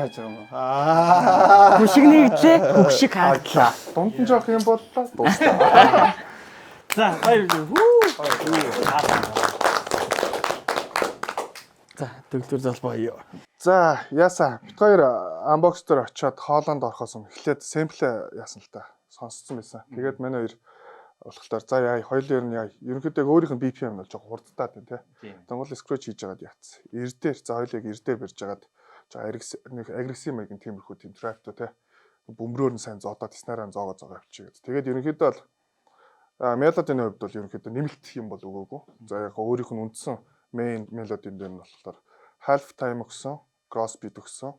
хайж байгаа юм аа. Хүшиг нэгдлээ, хүшиг хаадлаа. Дунд нь жоох юм боллоо. Дуустаа. За, баяр. За, доктор залбаа. За, яасан. Бид хоёр unbox дээр очиод хоолонд орохоос өмнө эхлээд сэмплэ яасан л та. Сонсцсон байсан. Тэгээд манай хоёр болохоор за яа хоёулаа ер нь яа ерөнхийдөө өөрийнх нь BPM нь бол жоох хурдтаад байна тий. Монгол scratch хийж байгаад яац. Эрдээр за хоёулыг эрдээр барьж байгаад нэг агрессив маягийн тиймэрхүү тийм трактуу те бөмбөрөөр нь сайн зодоод снараа зоогоо авчиг гэдэг. Тэгээд ерөнхийдөө бол мелодийн хувьд бол ерөнхийдөө нэмэлт юм бол өгөөгүй. За яг өөрийнх нь үндсэн main мелодийн дээр нь болохоор half time өгсөн, cross beat өгсөн.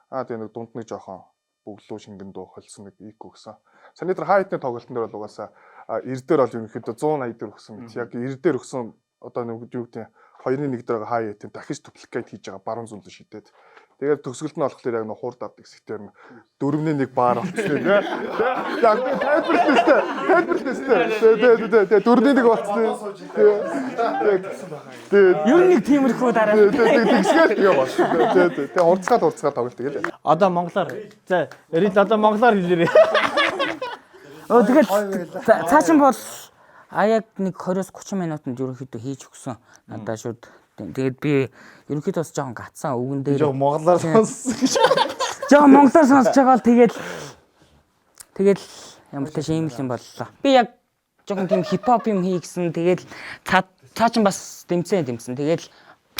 Тэгээ нэг дунд нэг жоохон бөглөө шингэн дуу холсон нэг ик өгсөн. Саний дээр хайтны тоглолтын дээр бол угаасаа эрдээр бол ерөнхийдөө 180 дээр өгсөн мэт. Яг эрдээр өгсөн одоо нэг юу гэдэг 2-1 дээр хай хайтын дахиж duplicate хийж байгаа баруун зүүн шидэд. Тэгээд төгсгөлт нь болохоор яг нэг хурд авдаг хэсгээр нь 4-1 баар болчихсон тийм. Яг тайлбарлалтай. Тэгээд 4-1 болчихсон. Тэгээд ер нь тиймэрхүү дараа. Тэгсгээд яа болчихсон. Тэгээд хурцгаад тоглолт тэгэл. Одоо монголоор за эрил одоо монголоор хэлээрэй. Тэгэл цаашин бол яг нэг 20-30 минутанд ерөнхийдөө хийж өгсөн. Надаа шууд тэгээд би ерөнхийдөө бас жоохон гацсан үгэн дээр жоохон монголоор сонссон гэж. Жоохон монголоор сонсож байгаа бол тэгэл ямар ч юм боллоо. Би яг жоохон тийм хипхоп юм хий гэсэн тэгээд цаа чин бас дэмцэн. Тэгээд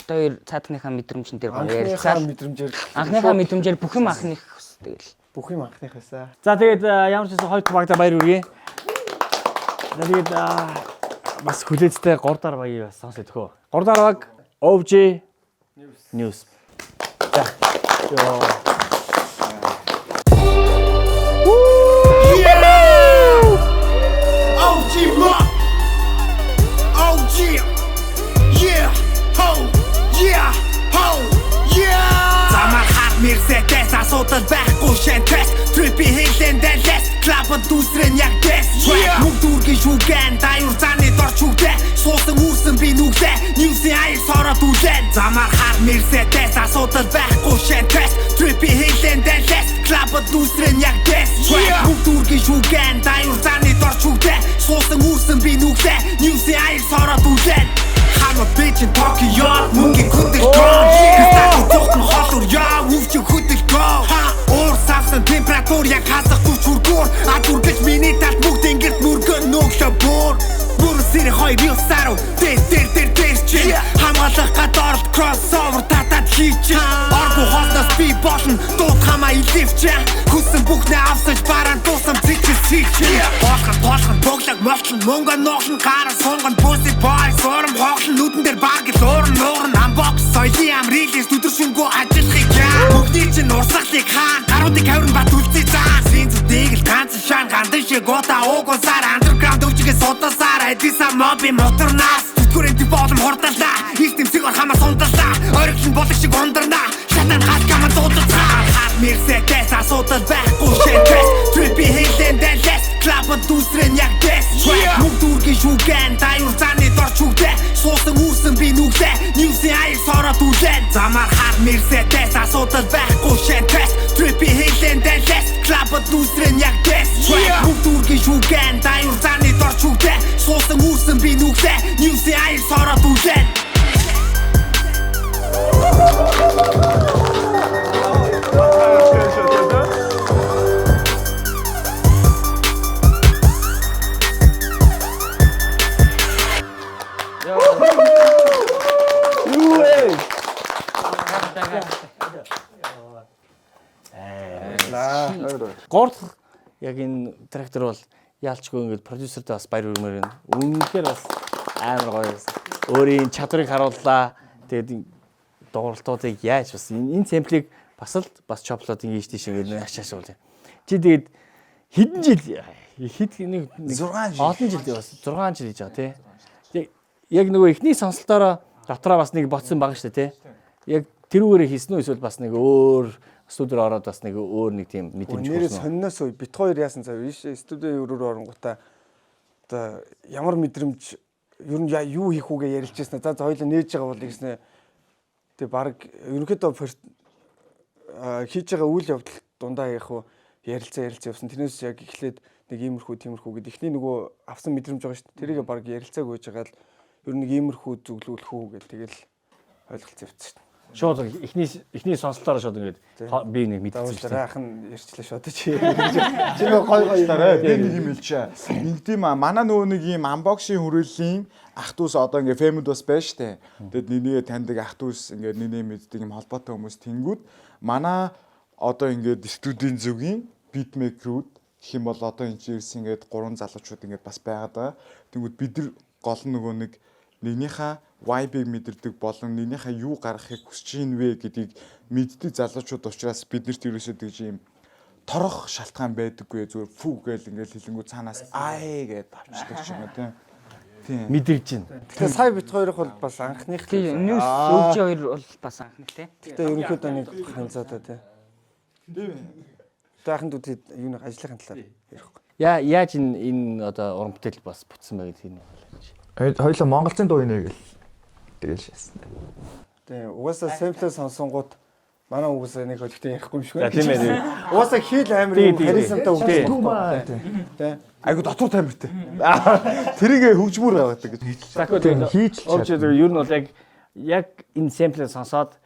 хоёр цаатныхаа мэдрэмжэн дээр ярилцаа. Анхныхаа мэдрэмжээр бүх юм анхных тэгэл бүх юм анхныхаасаа. За тэгээд ямар ч байсан хоёр багтаа баяр хүргэе. Тэгээд бас хүлээцтэй 3 дараа баяр сонсоод төхөө. 3 дараа баг OG News. За. OG Rock. OG. Yeah. Ho. Yeah. Ho. Yeah. Замар хат Mercedes асуудал байхгүй шэнтэс. Trippy хэлэн дэлэс. Клапад дүүсрэн яг дэс. Мөг дүүргийн шүүгэн даяур заны дор чүгдэ. Суусан үүрсэн би нүглэ. Ньюсийн аяр сороод үлэн. Замар хат Mercedes асуудал байхгүй шэнтэс. Trippy хэлэн дэлэс. Клапад дүүсрэн яг дэс. Мөг дүүргийн шүүгэн даяур заны дор чүгдэ. Суусан үүрсэн би нүглэ. Ньюсийн аяр сороод үлэн. I'm a bitch in Tokyo, мөнгө хөдөл гоо. Кстати тохно холор яа, өвч хөдөл гоо. Уур савсан температур яг хасахгүй чүргүүр. Адүргэж миний талд бүгд ингэрт мөргөн нөглөө бүр. Бүрсэр хоёр саруу, дээр чи. Хамгаалах гадарт crossover татад хийч. Оргу хоолноос би болно, дуут хамаа илэвч. Хүссэн бүхнээ авсаж бараан дуусан цэчсэж. Болгон боглог мочлон мөнгө ноохн гараа сунган бүсэд бай сором хоолн нүдэн дээр баг л уурн амбокс соёлын амрилээс өдөр шөнөгүй ажиллахыг яа. Бүгдий чинь урсгалыг хаан гаруудыг хаврын бат үлдээ заа. Син шиг удаа уугуулсаар underground өвчгөө судалсаар эдиса моби моторнаас түтгүрэн ти болом хордолаа их тэмцэг орхамаа сундалаа оригин болох шиг ундарнаа шатан хат камаа дуудалцаа хат Mercedes асуудал байхгүй шэнтэс trippy хэлэн дэлэс клабд дүүсрэн яг дэс мөн дүүргийн шүүгэн таяр цааны дорч үгдэ суусан үүрсэн би нүглэ ньюси аяр сороод үлэн замаар хат Mercedes асуудал байхгүй шэнтэс trippy хэлэн дэлэс клабд дүүсрэн яг дэс мөн дүүргийн шүүгэн таяр цааны дорч үгдэ суусан үүрсэн би нүглэ ньюси аяр сороод үлэн Гол яг энэ трактор бол яалчгүй ингээд продюсертэй бас баяр хүрмээр байна. Үнэхээр бас амар гоё байсан. Өөрийн чадварыг харууллаа. Тэгээд дууралтуудыг яаж бас энэ сэмплийг бас л бас чоплоод ингэж тийш ингээд хашааш уул. Чи тэгээд хэдэн жил нэг 6 жил олон жил бас 6 жил хийж байгаа тий. Яг нөгөө ихний сонголтоороо дотроо бас нэг ботсон байгаа шүү дээ тий. Яг тэрүүгээрээ хийсэн үү эсвэл бас нэг өөр студиор ороод бас нэг өөр нэг тийм мэдрэмж өгсөн. Нэрээ сонноос уу бит хоёр яасан цаа биш студио өрөөр оронгуудаа одоо ямар мэдрэмж ер нь юу хийх үгээ ярилцсан. За хоёулаа нээж байгаа бол гэснэ тэг баг ерөнхийдөө хийж байгаа үйл явдал дундаа яг хуу ярилцаа явсан. Тэрнээс яг эхлээд нэг иймэрхүү тиймэрхүү гэдэг ихний нөгөө авсан мэдрэмж байгаа шүү дээ. Тэрийг баг ярилцааг үйж байгаа л ер нь нэг иймэрхүү зөвлүүлэх үү гэл тэгэл ойлголцсон явцсан шүү дээ. Шууд ихний сонслолоор шууд ингээд би нэг мэдчихсэн шүү дээ. Ахын ярьчлаа шууд чи. Чи гой гоё би нэг юм хэлчихэ. Нэг тийм манай нөгөө нэг юм unboxing хүрээллийн ах トゥ ус одоо ингээ фэмэд бас байна штэ. Тэгэд нэгээ таньдаг ах トゥ ус ингээ нэгээ мэддэг юм холбоотой хүмүүс тэнгүүд манай одоо ингээ студийн зүгийн битмейкерүүд гэх юм бол одоо энэ чирс ингээ 3 залуучууд ингээ бас байгаад байгаа. Тэнгүүд бид нар гол нөгөө нэг нэгнийхээ vibe-ыг мэдэрдэг болон нэгнийхээ юу гаргахыг хүсэж ийн вэ гэдгийг мэддэг залуучууд учраас биднэрт ерөөсөө тэгж юм торох шалтгаан байдаггүй зүгээр фүү гээл ингээл хэлэнгүү цаанаас ай гэдээ авчдаг юм аа тийм мэдэрч байна. Тэгэхээр сая бит хоёрох бол бас анхных ньюс өвж хоёр бол бас анхны тий. Гэтэ ерөнхийдөө нэг ханцаатай тий. Таахан дүүд юу нэг ажлын талаар ярихгүй. Яаж энэ одоо уран бүтээл бас бүтсэн бэ гэдэг нь. Хоёулаа монголчуудын дуу нэ гэл тэгэл шээсэн. Тэгээ угаасаа сэмплээ сонсонгууд манай угаасаа нэг хөдөлгөөн ярихгүй юм шиг байна. Тийм ээ. Угаасаа хэл амар юм харисантай үгтэй. Тэ. Айгу дотор тамиртай. Тэрийг хөгжмөр аваадаг гэж. Сахиу тэгээ хийж чаддаг. Ер нь бол яг энэ сэмплээ сонсоод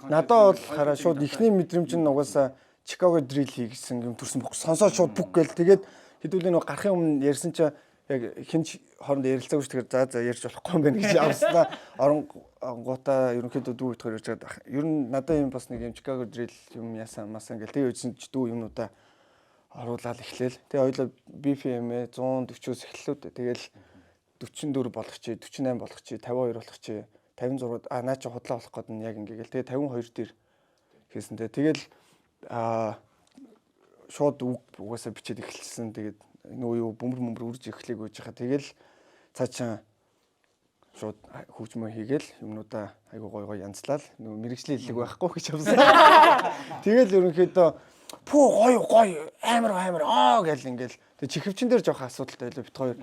надад бол хараа шууд ихний мэдрэмж нь угаасаа Chicago drill хийгсэн юм төрсөн бохоо сонсоод шууд бүк гээл тэгээд хэдүүлээ нэг гарахын өмнө ярьсан чинь яг хинч хооронд ярилцаагүй ч тэгэхээр за ярьж болохгүй юм байна гэж авснаа оронгуудаа ерөнхийдөө дүү утгаар ярьж байгаа. Ер нь надад юм бас нэг юм Chicago drill юм яасан масан гэл тэгээд үдсэн ч дүү юмнуудаа оруулаад эхлээл. Тэгээ хоёлоо BPM 140-оос эхлэлүүд тэгэл 44 болох чи 48 болох чи 52 болох чи 56 наа чи худлаа болох гээд нь яг ингээгээл тэгээ 52 дээр хийсэнтэй. Тэгэл шууд угаасаа бичээд эхэлсэн. Тэгээд нөгөө юу бөмбөр үрж эхлэх гэж байгаа. Тэгэл цаашаа шууд хөгжмөө хийгээл юмнуудаа айгуу гой янзлал нөгөө мэрэгжлийн хэллэг байхгүй гэж авсан. Тэгэл ерөнхийдөө пүү гой амар гэл ингээл тэг чихвчин дээр жоох асуудалтай байлаа бит хоёр.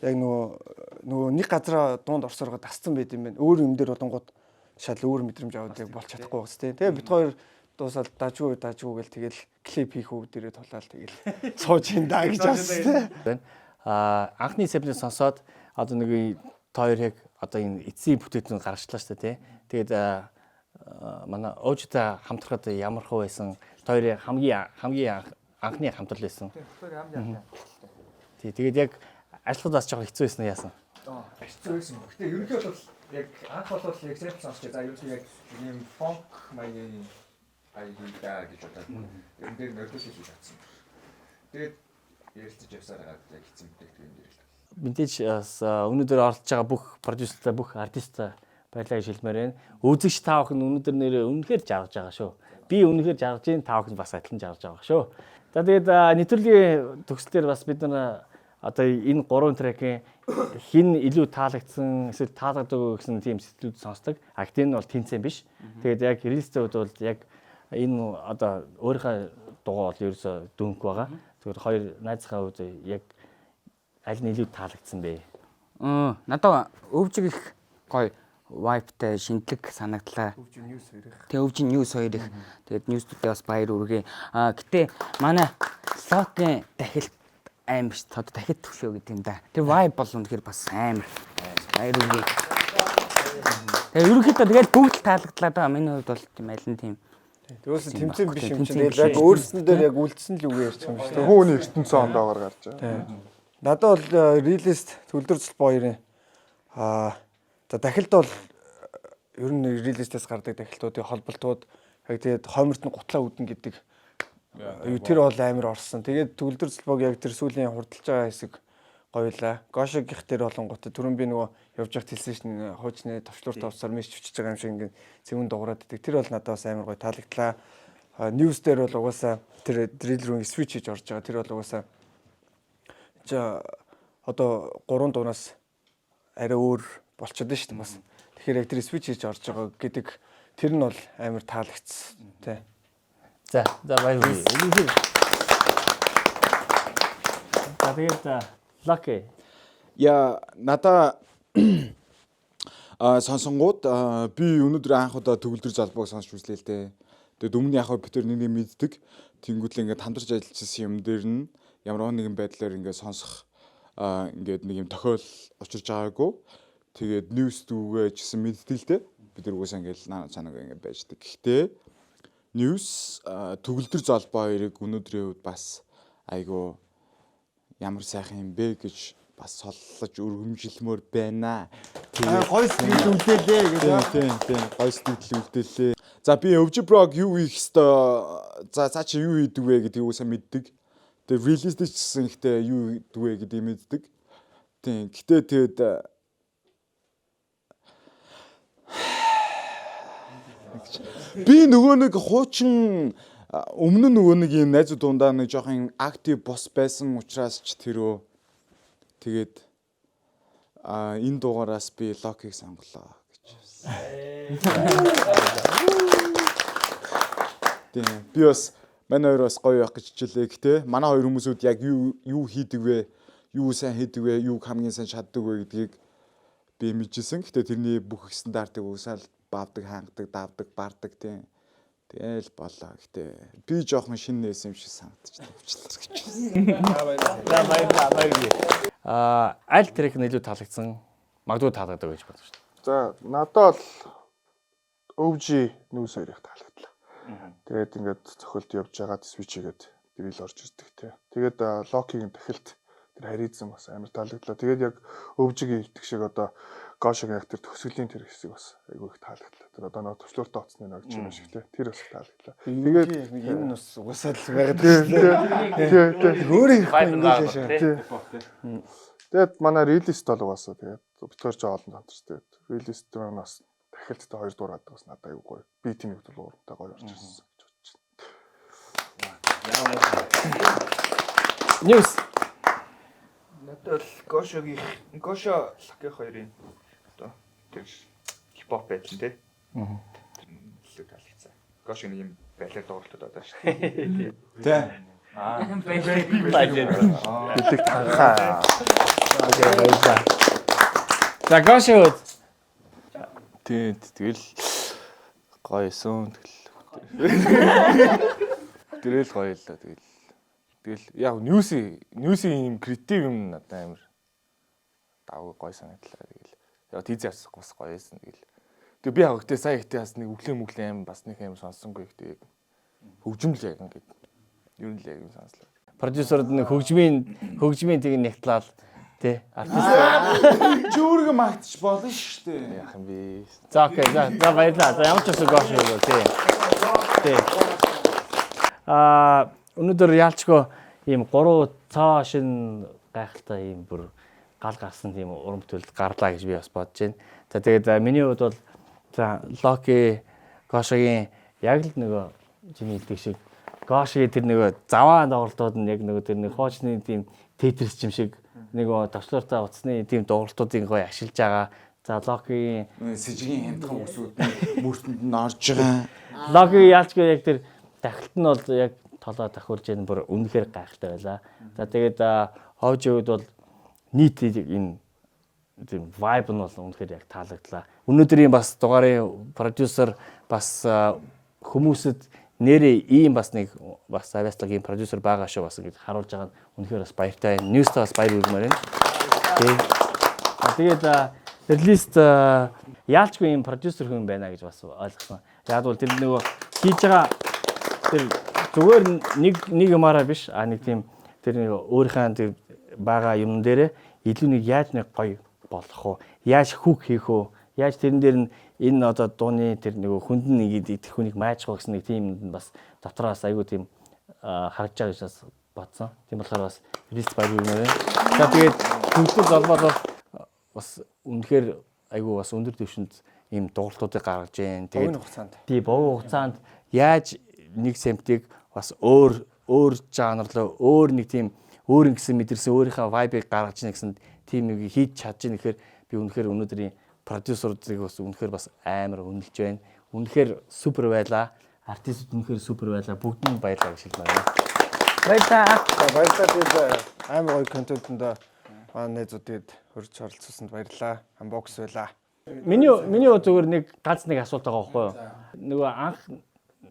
Яг нөгөө нэг газараа дунд орсороо тасцсан байт юм байна. Өөр юм дээр болонгууд шал өөр мэдрэмж аваад яг болж чадахгүй байгаас тий. Тэгээ бит хоёр дуусаад дажгүй гэл тэгэл клип хийх үг дээрээ тулаал тэгэл сууж ин даа гэж авсан. Анхны сэмплээ сонсоод одоо нэг хоёр яг одоо энэ эцсийн бүтээtэн гаргачлаа шүү дээ тий. Тэгээд манай Ожитой хамтрахад ямар хөө байсан? Хоёрын хамгийн анхны хамтрал байсан. Тий. Тэгээд яг ажиллахад бас жоохон хэцүү байсан яасан? Хэцүү байсан. Гэтэ ерөнхийдөө бол яг анх болоод яг сэтэл сонсч за ерөнхийдөө яг ийм фонк маягийн айдаа гэж бодоод энэ дээр нөлөөлөж хийсэн. Тэгээд ярилцаж явсараа яг хэцүү мэдээлэл юм дээр л. Мэдээж өнөөдөр оролцож байгаа бүх продюсертай бүх артисттай баярлалаа гэж хэлмээр байна. Үзэгч таах нь өнөөдөр нэр үнэхээр жаргаж байгаа шүү. би үнэхээр жаргаж ийн та бүхэн бас адилхан жаргаж байгаа шүү. За тэгээд нэвтрүүлгийн төгсөлтөөр бас бид нар одоо энэ 3 трекийн хин илүү таалагдсан эсвэл таалагддаг гэсэн тийм сэтгэлүүд сонсдог. Гэхдээ энэ бол тэнцэн биш. Тэгээд яг релизтэй үед бол яг энэ одоо өөрийнхөө дугаа бол ерөөсө дүүнх байгаа. Тэгэхээр хоёр найзынхаа үед яг аль нь илүү таалагдсан бэ? Надад өвжиг их гоё vibe-тай шинэлэг санагдлаа. Өвжин News 2 их. Тэгээ өвжин News 2 их. Тэгээд News-үүдээ бас баяр үргээ. Гэтээ манай Loki дахилт амар ш тод дахид төвшөө гэдэг юм да. Тэр vibe бол үнэхээр бас амар. Баяр үргээ. Тэгээ ерөнхийдөө тэгээд бүгд л таалагдлаа да. Миний хувьд бол тийм аль нь тийм. Тэгээс тэмцээн биш юм чинь яг өөрснөө дээр яг үлдсэн л үгүй ярьчих юм шүү дээ. Хүүний ертөнцийн ондоогоор гарч байгаа. Надад бол релист Төлдөр Цэлбоо 2-ын за дахилт бол ер нь релистээс гардаг дахилтуудын холболтууд яг тэгээд хойморт нь гутлаа үүдэн гэдэг тэр бол амар орсон. Тэгээд Төлдөр Цэлбоог яг тэр сүүлийн хурдлж байгаа хэсэг гоёлаа. Гошиг их тэр болонгот түрүүн би нөгөө явж явах хэлсэн шин хуучны товчлуур тавцаар мэж чвчж байгаа юм шиг ингээд цэвэн дуурайд байдаг. Тэр бол надад бас амар гоё таалагдлаа. News дээр бол угаасаа тэр drill руу switch хийж орж байгаа. Тэр бол угаасаа одоо 3 дуунаас арай өөр болчиход шүү дээ бас. Тэгэхээр яг тэр switch хийж орж байгаа гэдэг тэр нь бол амар таалагдсан тий. За баярлалаа. Тэгээд Lucky. Я надаа сонсонгууд би өнөөдөр анх удаа төгөлдөр залбааг сонсч үзлээ л дээ. Тэгээд өмнө яг бид тэр нэг мэддэг. Тэнгүүтлээ ингээд хамтарч ажиллажсэн юм дээр нь ямар нэгэн байдлаар ингээд сонсох ингээд нэг юм тохиол учирж байгаагүй. Тэгээд news дүүгээ гэсэн мэддэг л дээ. Бид тэр угаасаа ингээд цаанаг ингээд байждаг. Гэхдээ news төгөлдөр залбаа хоёрыг өнөөдрийн үед бас айгу ямар сайхан юм бэ гэж бас соллож өргөмжилмөр байна. Тэгээ гой сэтгэл үлдээлээ гэж. Тийм. Гой сэтгэл үлдээлээ. За би Өвжиброг юу хийх хэвээр за чи юу хийдэг вэ гэдгийг үсээ мэддэг. Тэгээ release дэжсэн ихтэй юу хийдэг вэ гэдгийг мэддэг. Тийм. Гэтэ тэгэд би нөгөө нэг хуучин өмнө нь нөгөө нэг юм найзууд дундаа нэг жоохон актив бос байсан учраас ч тэрөө тэгээд энэ дугаараас би Локиг сонголоо гэж. Тийм би бас манай хоёр бас гоё явах гэж хичээлээ гэхдээ манай хоёр хүмүүсүүд яг юу хийдэг вэ? Юу сайн хийдэг вэ? Юу хамгийн сайн чаддаг вэ гэдгийг би мэдчихсэн. Гэхдээ тэрний бүх стандартыг уусаал бавдаг, хангадаг, давдаг, бардаг тийм. Тэгэл болоо. Гэтэ би жоохон шинэ нээсэн юм шиг санагдчихлаа гэж. Баярлалаа. Аль трек нь илүү таалагдсан? Магадгүй таалагддаг гэж бодож байна. За надад бол өвжи News 2 их таалагдлаа. Тэгээд ингээд цохилт явж байгаа switch хийгээд drill орж ирдэг те. Тэгээд Loki-гийн дахилт тэр харизм бас амар таалагдлаа. Тэгээд яг өвжиг хэлдэг шиг одоо Гошиг яг тэр төсгөлийн тэр хэсэг бас айгүй их таалагдлаа. Тэр одоо нэг төвчлөртөө оцсны нэг юм шиг те. Тэр бас таалагдлаа. Тэгээд энэ бас угсаал байгаад байна. Өөрөө ихгүй ингэж шээ. Тэгээд манай релист бол угаасаа тэгээд битгаар ч олон хамтарч тэгээд релист манаас дахилттай 2 дугаар гадаг бас надад айгүй гоё. Би тийм их бол ууртай гоё орж ирсэн гэж бодож байна. News. Надад Гошо Локи хоёрын одоо тэр хипхоп байдал тий. Илүү таалагдсан. Гошо нэг юм байлаа дууралтад одоо шүү дээ. Тий. Бэлэг танхаа. За Гошо Тийм тэгэл гоёсон тэгэл гоё л да тэгэл яг ньюсийн юм креатив юм надад амар давгүй гоё санагдлаа тэгэл яг тийз ясах бас гоёсэн тэгэл би яг гэхдээ сая ихтэй бас нэг өглөө аим бас нэг аим сонссонгүй ихтэй хөгжмөл яг ингээд ер нь л яг юм сонслоо продюсерд нэг хөгжмийн тийг нэгтлал тий артист Чөөргө магтчих болно шүү дээ. яах юм бэ за окей за баярлалаа за ямар ч гэсэн Гошо тий өнөөдөр яалчгүй ийм 3 цаа шин гайхалтай ийм бүр гал гарсан тийм уран бүтээлд гарлаа гэж би бас бодож байна. За тэгээд миний хувьд бол за Локи Гошогийн яг л нөгөө чиний хэлдэг шиг гошгийн тэр нэг заваа доголтууд нь яг нэг тэр нэг хоочны тийм тетрис юм шиг нэг товчлууртай утасны тийм доголтуудыг гоё ашиглаж байгаа. За Локигийн сэжгийн хямдхан усууд мөртөнд нь орж байгаа. Локи яалчгүй яг тэр дахилт нь бол яг толоо тохиулж яана бүр үнэхээр гайхалтай байлаа. За тэгээд хойжийн үед бол нийт энэ тийм vibe нь бол үнэхээр яг таалагдлаа. Өнөөдрийн бас дугаарын продюсер бас хүмүүсэд нэрээ ийм бас нэг бас авиаслагийн продюсер байгаа шүү бас ингэж харуулж байгаа нь үнэхээр бас баяртай. Ньюстаа бас баяр хүрмээр байна. Тэгээд релист яалчгүй юм продюсер хүн байна гэж бас ойлгосон. Яг бол тэр нөгөө хийж байгаа тэр зүгээр нэг юмараа биш нэг тийм тэр нэг өөрийнхөө тэр байгаа юм дээрээ илүү нэг яаж нэг гоё болох уу? Яаж хүүг хийх үү? Яаж тэрэн дээр нь энэ одоо дууны тэр нэг хүнд нэг идэх хүнийг майжх гэсэн нэг тийм юм бас дотроос айгүй тийм харагдж байгаа гэж бас бодсон. Тийм болохоор бас релист баяр хүрмээр байна. За тэгээд хүнтэй залбаад бас үнэхээр айгүй бас өндөр түвшинд ийм дугуултуудыг гаргаж जैन. Тэгээд богино хугацаанд яаж нэг сэмтийг бас өөр жанрлаа өөр нэг тийм өөр ингэсэн мэдэрсэн өөрийнхөө vibe-ыг гаргаж ийн гэсэн тийм нэг хийж чадж ийн гэхээр би үнэхээр өнөөдрийн продюсеруудыг бас үнэхээр бас амар үнэлж байна. Үнэхээр супер байлаа. Артистууд үнэхээр супер байлаа. Бүгд нь баярлалаа гэж хэлмээр байна. Баярлалаа. Амар гоё контентэнд манай найзуудад хурж оролцсонд баярлалаа. Unbox байлаа. Миний зүгээр нэг ганц нэг асуулт байгаа байхгүй юу? Нөгөө анх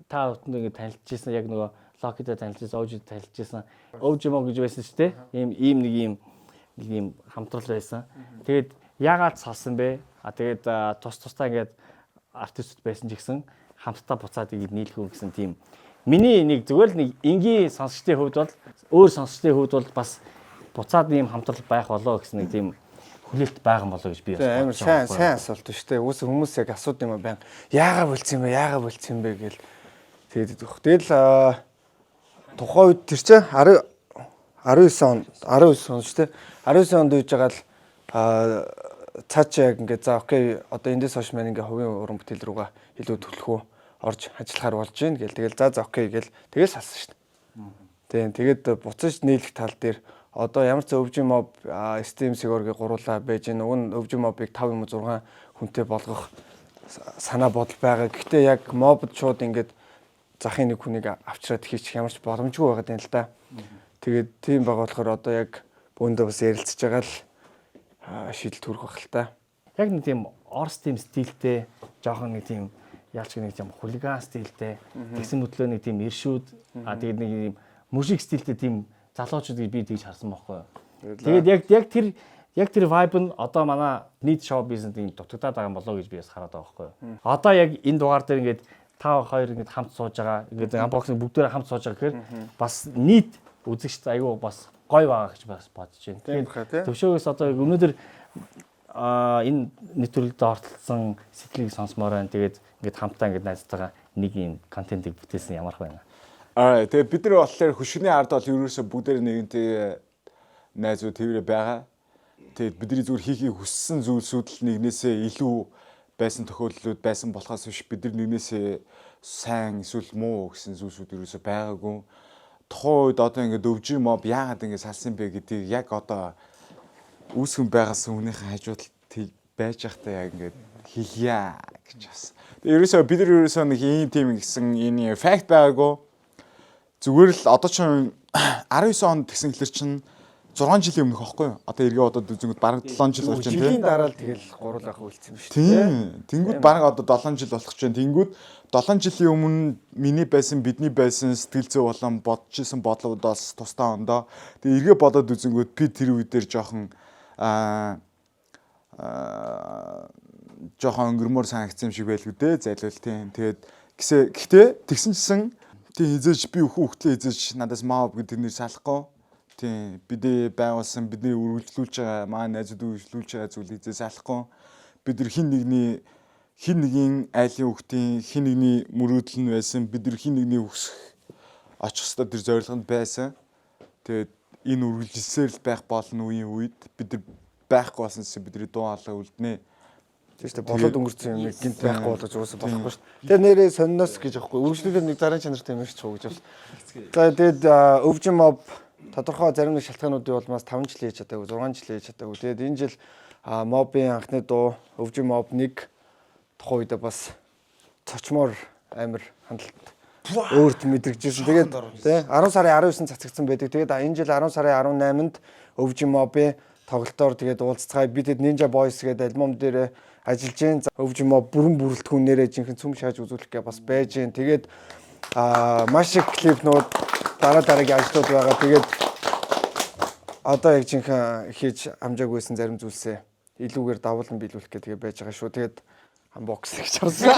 та бүхэн ингэ танилцчихсан яг нөгөө Локитэй танилцсан, Ожид танилцсан. Ожимо гэж байсан шүү дээ. Ийм хамтрал байсан. Тэгээд яагаад салсан бэ? Тэгээд тусдаа ингээд артистууд байсан ч гэсэн хамтдаа буцаад ингэж нийлхүү гэсэн тийм. Миний нэг зүгээр л нэг энгийн сонсогчдын хувьд бол өөр сонсогчдын хувьд бол бас буцаад ийм хамтрал байх болоо гэсэн нэг тийм хүлээлт байгаа болоо гэж би амар сайн асуулт шүү дээ. Хүмүүс яг асуудаг юм байна. Яагаад болцсон юм бэ гэл тэгээд өгөх. Тэгэл тухайн үед тэр чинь 19 он шүү дээ. 19 онд үйж байгаа л цаачаа яг ингээд за окей одоо эндээс хойш маань ингээ хувийн уран бүтээл рүүгээ илүү төлөхөө орж ажиллахаар болж байна гэл тэгэл за окей гэл тэгэл салсан шүү дээ. Тэгээд буцаж нийлэх тал дээр одоо ямар ч өвжин моб Steam Sigor-гийн гуруулаа байж гэн уг нь өвжин мобыг 5 юм 6 хүнтэй болгох санаа бодол байгаа. Гэхдээ яг мобд шууд ингээд захын нэг хүнийг авчраад хийчих ямар ч боломжгүй байгаа юм л да. Тэгээд тийм байгаа болохоор одоо яг бөөндөө бас ярилцж байгаа л шийдэл төрөх байх л та. Яг нэг тийм Орс тийм стилтэй, жоохон нэг тийм яалч нэг тийм хулиган стилтэй, тэгсэн мөтлөө нэг тийм иршүүд, тэгээд нэг юм мужик стилтэй тийм залуучуудыг би тэгж харсан байхгүй юу. Тэгээд яг тэр vibe нь одоо манай нийт шоу бизнесийн дутагдаад байгаа юм болоо гэж би бас хараад байгаа байхгүй юу. Одоо яг энэ дугаар дээр ингээд та хоёр ингээд хамт сууж байгаа, ингээд unboxing бүгдээрээ хамт сууж байгаа гэхээр бас нийт үзэгчд аюу бас гоё байгаа гэж бас бодож байна. Тэгээд төвшөөгөөс одоо өнөөдөр энэ нэвтрүүлэгт ортолцсон сэтгэлийг сонсомоор байна. Тэгээд ингээд хамтаа ингээд найзтайгаа нэг юм контентыг бүтээсэн ямар байна. Тэгээд бид нар болохоор хөшгөний ард бол ерөөсөө бүгдээр нэгэнтэй найзууд тэрвэр байгаа. Тэгээд бидний зүгээр хийхийг хүссэн зүйлсүүд л нэгнээсээ илүү байсан тохиолдлууд байсан болохоос биш бид нар нэгнээсээ сайн эсвэл муу гэсэн зүйлсүүд ерөөсөө байгаагүй. Тухайн үед одоо ингээд өвжин моб яагаад ингээд салсан бэ гэдгийг яг одоо үүсгэн байгаас өмнөхийн хажууд байж байхдаа яг ингээд хэлье гэж бас. Тэгээд ерөөсөө бид нар ерөөсөө нэг ийм тийм гэсэн энэ факт байгаагүй. Зүгээр л одоо ч 19 онд тэгсэн хэлэр чинь 6 жилийн өмнөх байхгүй юу? Одоо эргээ одоо зүгт бараг 7 жил болж байна тийм. Жилийн дараа л тэгэл гуруулах үйлцсэн шүү дээ. Тийм. Тэнгүүд бараг одоо 7 жил болох ч байна. Тэнгүүд 7 жилийн өмнө миний байсан, бидний байсан сэтгэл зүй болон бодож исэн бодлуудаас тусдаа ондоо. Тэгээ эргээ бодоод үзэнгүүт би тэр үе дээр жоохон өнгөрмөр санагдсан юм шиг байлгүй дээ. Зайлвал тийм. Тэгээд гэхдээ тэгсэн чинь тийм хизээж би хүүхдлээ хизээж надаас маа гэдэг нэр салахгүй. Тийм бидний байгуулсан бидний үргэлжлүүлж байгаа маань найзууд үргэлжлүүлж байгаа зүйл хизээс салахгүй. Бид нар хин нэгний айлын хүүхдийн хин нэгний мөрөөдөл нь байсан. Бид нар хин нэгний өсөх очих ёстой тэр зорилгонд байсан. Тэгээд энэ үргэлжилсээр л байх болно үеийн үед бид нар байхгүй болсон чинь бидний дуу хоолой үлднэ. Тийм шүү дээ. Болоод өнгөрсөн юм гинт байхгүй болгож уусаа болохгүй шүү дээ. Тэгээ нэрээ сонноос гэж аахгүй. Үргэлжлүүлээд нэг зарын чанартай юм шиг гэж бас. За тэгээд өвжин моб тодорхой зарим нэг шалтгаануудын улмаас 5 жил хийж чадаагүй, 6 жил хийж чадаагүй. Тэгээд энэ жил мобын анхны дуу өвжин моб 1 тухайн үедээ бас цочмоор амар хандлт өөрт мэдрэгжсэн. Тэгээд тий 10 сарын 19-нд цацагдсан байдаг. Тэгээд энэ жил 10 сарын 18-нд өвжин мобын тоглолтоор тэгээд уулзцгаая. Бид хэд Ninja Boys гэдэг альбом дээр ажиллаж гин. Өвжин моб бүрэн бүрэлдэхүүнээрээ жинхэнэ цөм шааж үзүүлэх гээ бас байж гин. Тэгээд маш их клипнууд дараагийн ажлууд байгаа. Тэгээд одоо яг жинхэнэ хийж амжаагүйсэн зарим зүйлсээ илүүгээр давуулан биелүүлэх гэх тэгээ байж байгаа шүү. Тэгээд unbox гэж харсан.